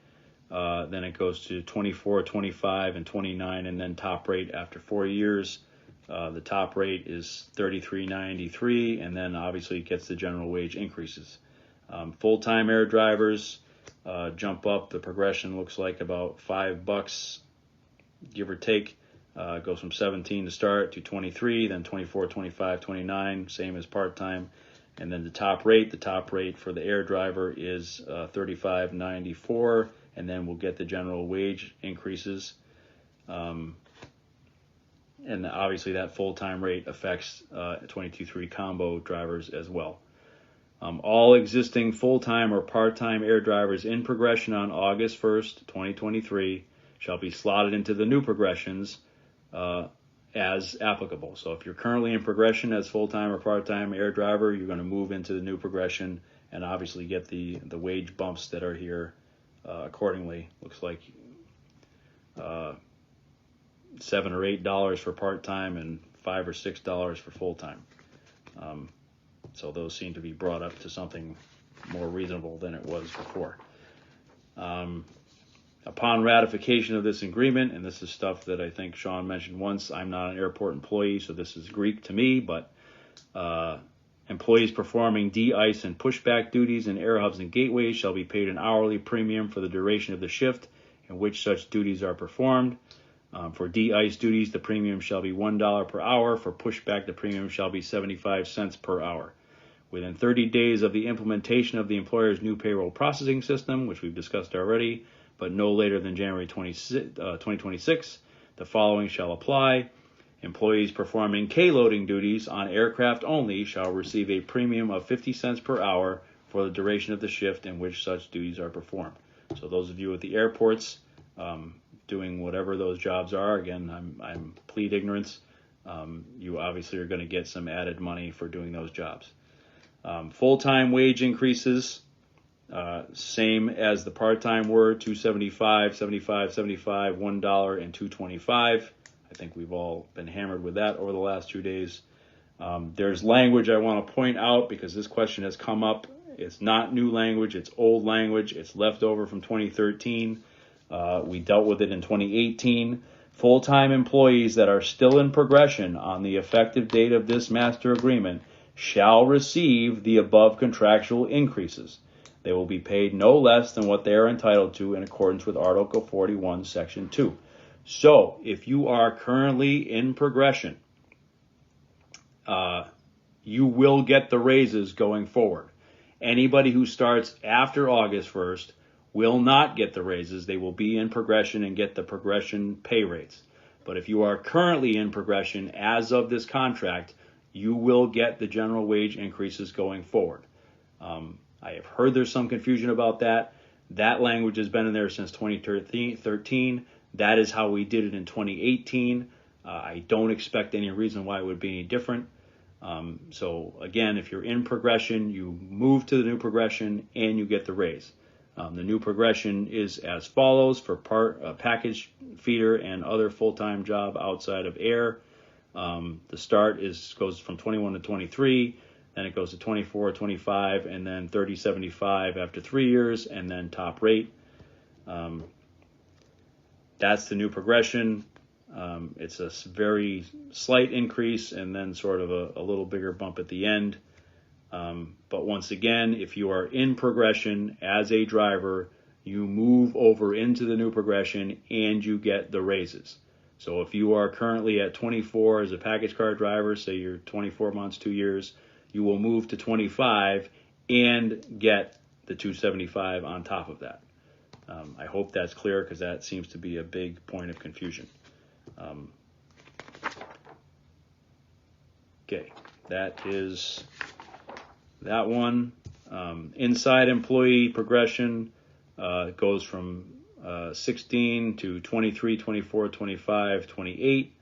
Then it goes to $24, $25, and $29, and then top rate after 4 years. The top rate is $33.93, and then obviously it gets the general wage increases. Full-time air drivers jump up. The progression looks like about $5, give or take. It goes from 17 to start to 23, then 24, 25, 29, same as part-time. And then the top rate for the air driver is $35.94, and then we'll get the general wage increases. And obviously that full-time rate affects 22.3 combo drivers as well. All existing full-time or part-time air drivers in progression on August 1st, 2023 shall be slotted into the new progressions as applicable. So if you're currently in progression as full-time or part-time air driver, you're going to move into the new progression and obviously get the wage bumps that are here accordingly. Looks like $7 or $8 for part-time and $5 or $6 for full-time. So those seem to be brought up to something more reasonable than it was before. Upon ratification of this agreement, and this is stuff that I think Sean mentioned once, I'm not an airport employee, so this is Greek to me, but Employees performing de-ice and pushback duties in air hubs and gateways shall be paid an hourly premium for the duration of the shift in which such duties are performed. For de-ice duties, the premium shall be $1 per hour. For pushback, the premium shall be 75 cents per hour. Within 30 days of the implementation of the employer's new payroll processing system, which we've discussed already, but no later than January 2026, the following shall apply. Employees performing K-loading duties on aircraft only shall receive a premium of 50 cents per hour for the duration of the shift in which such duties are performed. So those of you at the airports doing whatever those jobs are, again, I'm plead ignorance. You obviously are going to get some added money for doing those jobs. Full-time wage increases, same as the part-time were, $2.75, $75, $75, $1, and $2.25. I think we've all been hammered with that over the last 2 days. There's language I want to point out because this question has come up. It's not new language, it's old language. It's left over from 2013. We dealt with it in 2018. Full-time employees that are still in progression on the effective date of this master agreement shall receive the above contractual increases. They will be paid no less than what they are entitled to in accordance with Article 41, Section 2. So, if you are currently in progression, you will get the raises going forward. Anybody who starts after August 1st will not get the raises. They will be in progression and get the progression pay rates. But if you are currently in progression as of this contract, you will get the general wage increases going forward. I have heard there's some confusion about that. That language has been in there since 2013. That is how we did it in 2018. I don't expect any reason why it would be any different. So again, if you're in progression, you move to the new progression and you get the raise. The new progression is as follows for package feeder and other full-time job outside of air. The start goes from 21 to 23, then it goes to 24, 25, and then 30, 75 after 3 years, and then top rate. That's the new progression. It's a very slight increase and then sort of a little bigger bump at the end. But once again, if you are in progression as a driver, you move over into the new progression and you get the raises. So if you are currently at 24 as a package car driver, say you're 24 months, 2 years, you will move to 25 and get the 275 on top of that. I hope that's clear because that seems to be a big point of confusion. Okay, that is that one. Inside employee progression goes from 16 to 23, 24, 25, 28.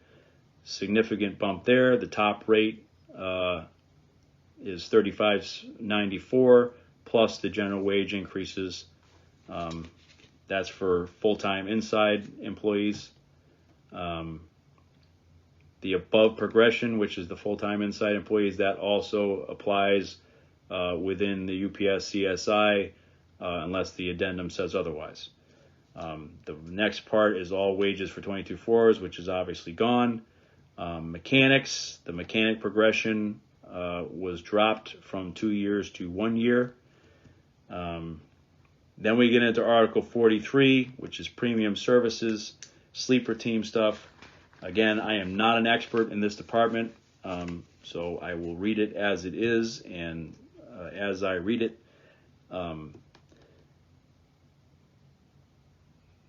Significant bump there. The top rate is $35.94 plus the general wage increases. That's for full-time inside employees. The above progression, which is the full-time inside employees, that also applies within the UPS CSI unless the addendum says otherwise. The next part is all wages for 22-4s, which is obviously gone. Mechanics, the mechanic progression was dropped from 2 years to 1 year. Then we get into Article 43, which is premium services, sleeper team stuff. Again, I am not an expert in this department, so I will read it as it is, and as I read it,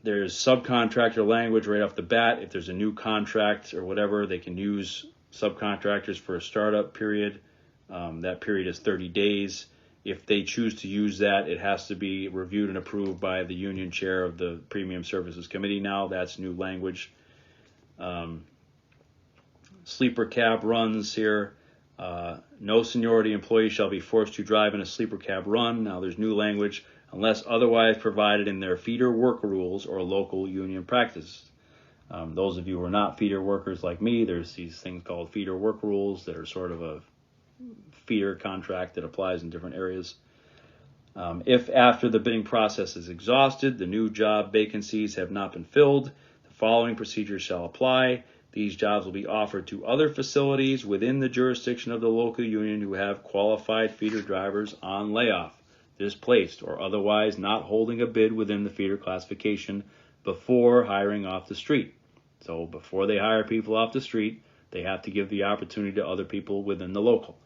there's subcontractor language right off the bat. If there's a new contract or whatever, they can use subcontractors for a startup period. That period is 30 days. If they choose to use that, it has to be reviewed and approved by the union chair of the Premium Services Committee. Now that's new language. Sleeper cab runs here. No seniority employee shall be forced to drive in a sleeper cab run. Now there's new language, unless otherwise provided in their feeder work rules or local union practices. Those of you who are not feeder workers like me, there's these things called feeder work rules that are sort of a feeder contract that applies in different areas. If after the bidding process is exhausted, the new job vacancies have not been filled, the following procedures shall apply. The These jobs will be offered to other facilities within the jurisdiction of the local union who have qualified feeder drivers on layoff, displaced, or otherwise not holding a bid within the feeder classification before hiring off the street. So before they hire people off the street, they have to give the opportunity to other people within the local.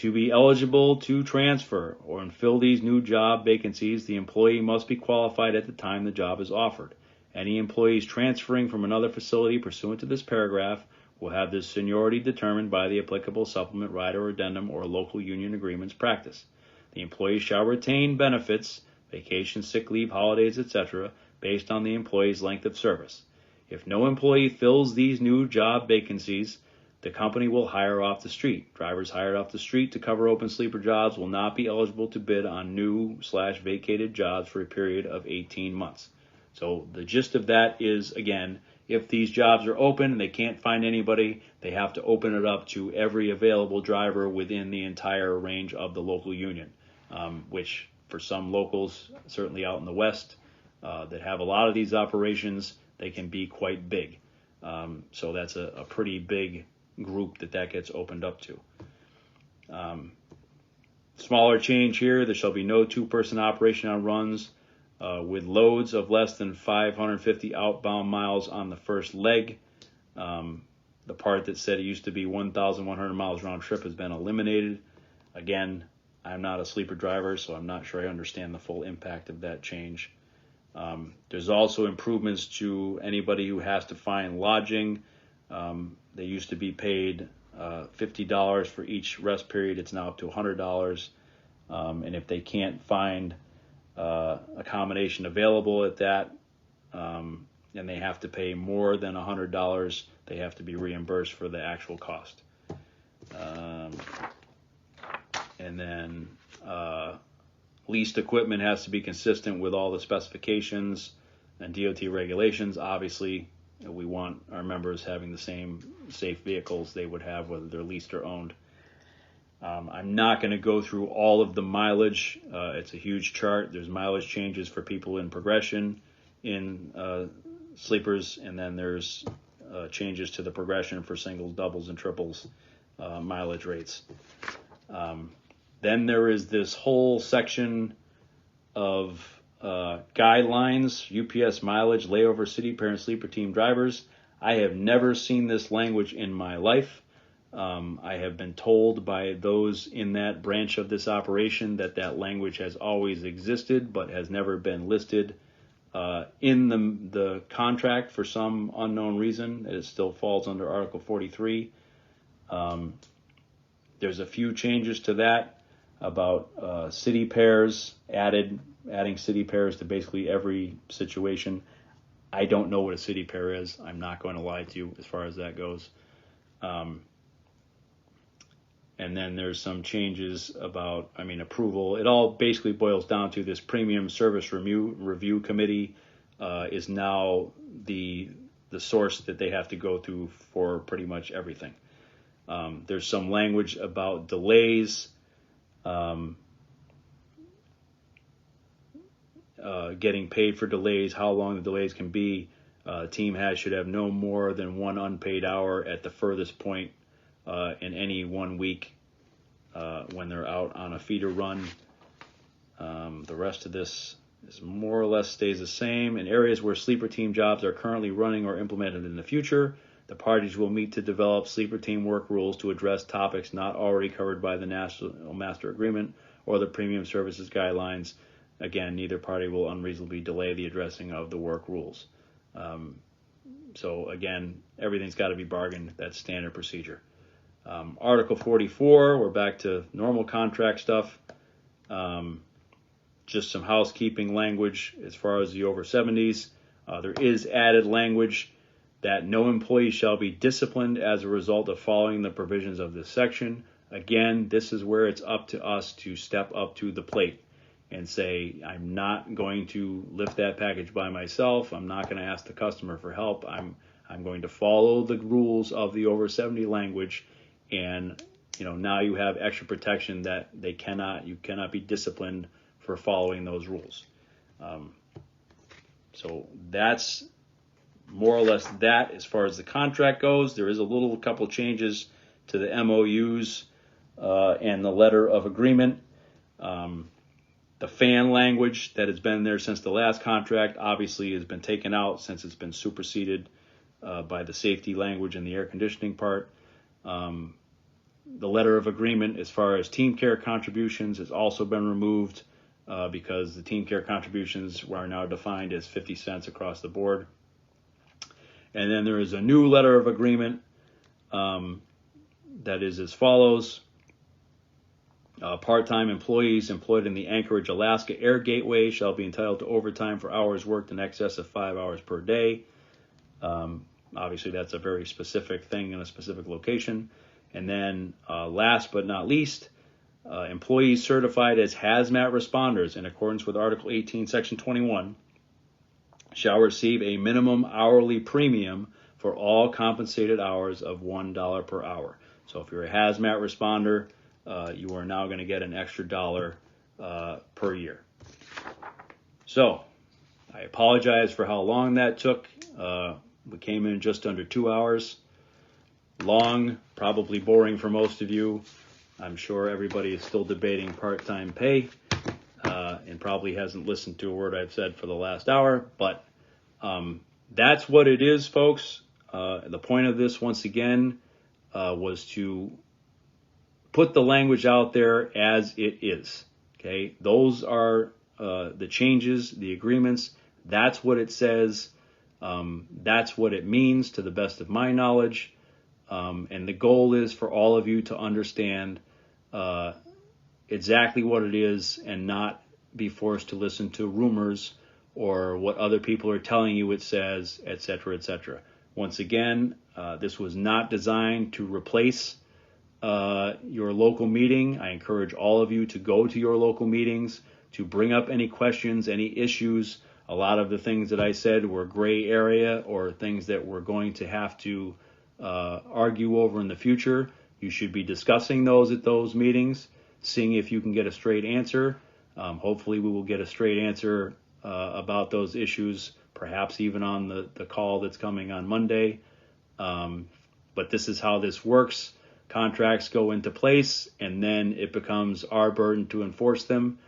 To be eligible to transfer or fill these new job vacancies, the employee must be qualified at the time the job is offered. Any employees transferring from another facility pursuant to this paragraph will have their seniority determined by the applicable supplement, rider, addendum, or local union agreements practice. The employee shall retain benefits, vacation, sick leave, holidays, etc., based on the employee's length of service. If no employee fills these new job vacancies, the company will hire off the street. Drivers hired off the street to cover open sleeper jobs will not be eligible to bid on new/vacated jobs for a period of 18 months. So the gist of that is, again, if these jobs are open and they can't find anybody, they have to open it up to every available driver within the entire range of the local union, which for some locals, certainly out in the West, that have a lot of these operations, they can be quite big. So that's a pretty big group that gets opened up to. Smaller change here, there shall be no two-person operation on runs with loads of less than 550 outbound miles on the first leg. The part that said it used to be 1,100 miles round trip has been eliminated. Again, I'm not a sleeper driver, so I'm not sure I understand the full impact of that change. There's also improvements to anybody who has to find lodging. They used to be paid $50 for each rest period. It's now up to $100. And if they can't find accommodation available at that, and they have to pay more than $100, they have to be reimbursed for the actual cost. And then leased equipment has to be consistent with all the specifications and DOT regulations. Obviously, we want our members having the same safe vehicles they would have whether they're leased or owned. I'm not going to go through all of the mileage. It's a huge chart. There's mileage changes for people in progression in sleepers, and then there's changes to the progression for singles, doubles, and triples mileage rates. Then there is this whole section of guidelines, UPS mileage, layover, city parent, sleeper team drivers. I have never seen this language in my life. I have been told by those in that branch of this operation that language has always existed but has never been listed in the contract for some unknown reason. It still falls under Article 43. There's a few changes to that about city pairs, adding city pairs to basically every situation. I don't know what a city pair is. I'm not going to lie to you as far as that goes. And then there's some changes about, approval. It all basically boils down to this premium service review committee is now the source that they have to go to for pretty much everything. There's some language about delays, getting paid for delays, how long the delays can be. Team should have no more than one unpaid hour at the furthest point in any 1 week when they're out on a feeder run. The rest of this is more or less stays the same. In areas where sleeper team jobs are currently running or implemented in the future, the parties will meet to develop sleeper team work rules to address topics not already covered by the National Master Agreement or the Premium Services Guidelines. Again, neither party will unreasonably delay the addressing of the work rules. So again, everything's got to be bargained. That's standard procedure. Article 44, we're back to normal contract stuff. Just some housekeeping language as far as the over 70s. There is added language that no employee shall be disciplined as a result of following the provisions of this section. Again, this is where it's up to us to step up to the plate and say, I'm not going to lift that package by myself. I'm not going to ask the customer for help. I'm going to follow the rules of the over 70 language. And now you have extra protection that you cannot be disciplined for following those rules. So that's more or less that as far as the contract goes. There is a couple changes to the MOUs and the letter of agreement. The fan language that has been there since the last contract obviously has been taken out since it's been superseded by the safety language and the air conditioning part. The letter of agreement as far as team care contributions has also been removed because the team care contributions are now defined as 50 cents across the board. And then there is a new letter of agreement that is as follows. Part-time employees employed in the Anchorage, Alaska Air Gateway shall be entitled to overtime for hours worked in excess of 5 hours per day. Obviously, that's a very specific thing in a specific location. And then last but not least, employees certified as hazmat responders in accordance with Article 18, Section 21 shall receive a minimum hourly premium for all compensated hours of $1 per hour. So if you're a hazmat responder, you are now going to get an extra $1 per year. So I apologize for how long that took. We came in just under 2 hours. Long, probably boring for most of you. I'm sure everybody is still debating part-time pay and probably hasn't listened to a word I've said for the last hour, but that's what it is, folks. The point of this, once again, was to put the language out there as it is. Okay, those are the changes, the agreements. That's what it says. That's what it means to the best of my knowledge. And the goal is for all of you to understand exactly what it is and not be forced to listen to rumors or what other people are telling you it says, etc., etc. Once again, this was not designed to replace your local meeting. I encourage all of you to go to your local meetings, to bring up any questions, any issues. A lot of the things that I said were gray area or things that we're going to have to argue over in the future. You should be discussing those at those meetings, seeing if you can get a straight answer. Hopefully we will get a straight answer about those issues, perhaps even on the call that's coming on Monday. But this is how this works. Contracts go into place, and then it becomes our burden to enforce them.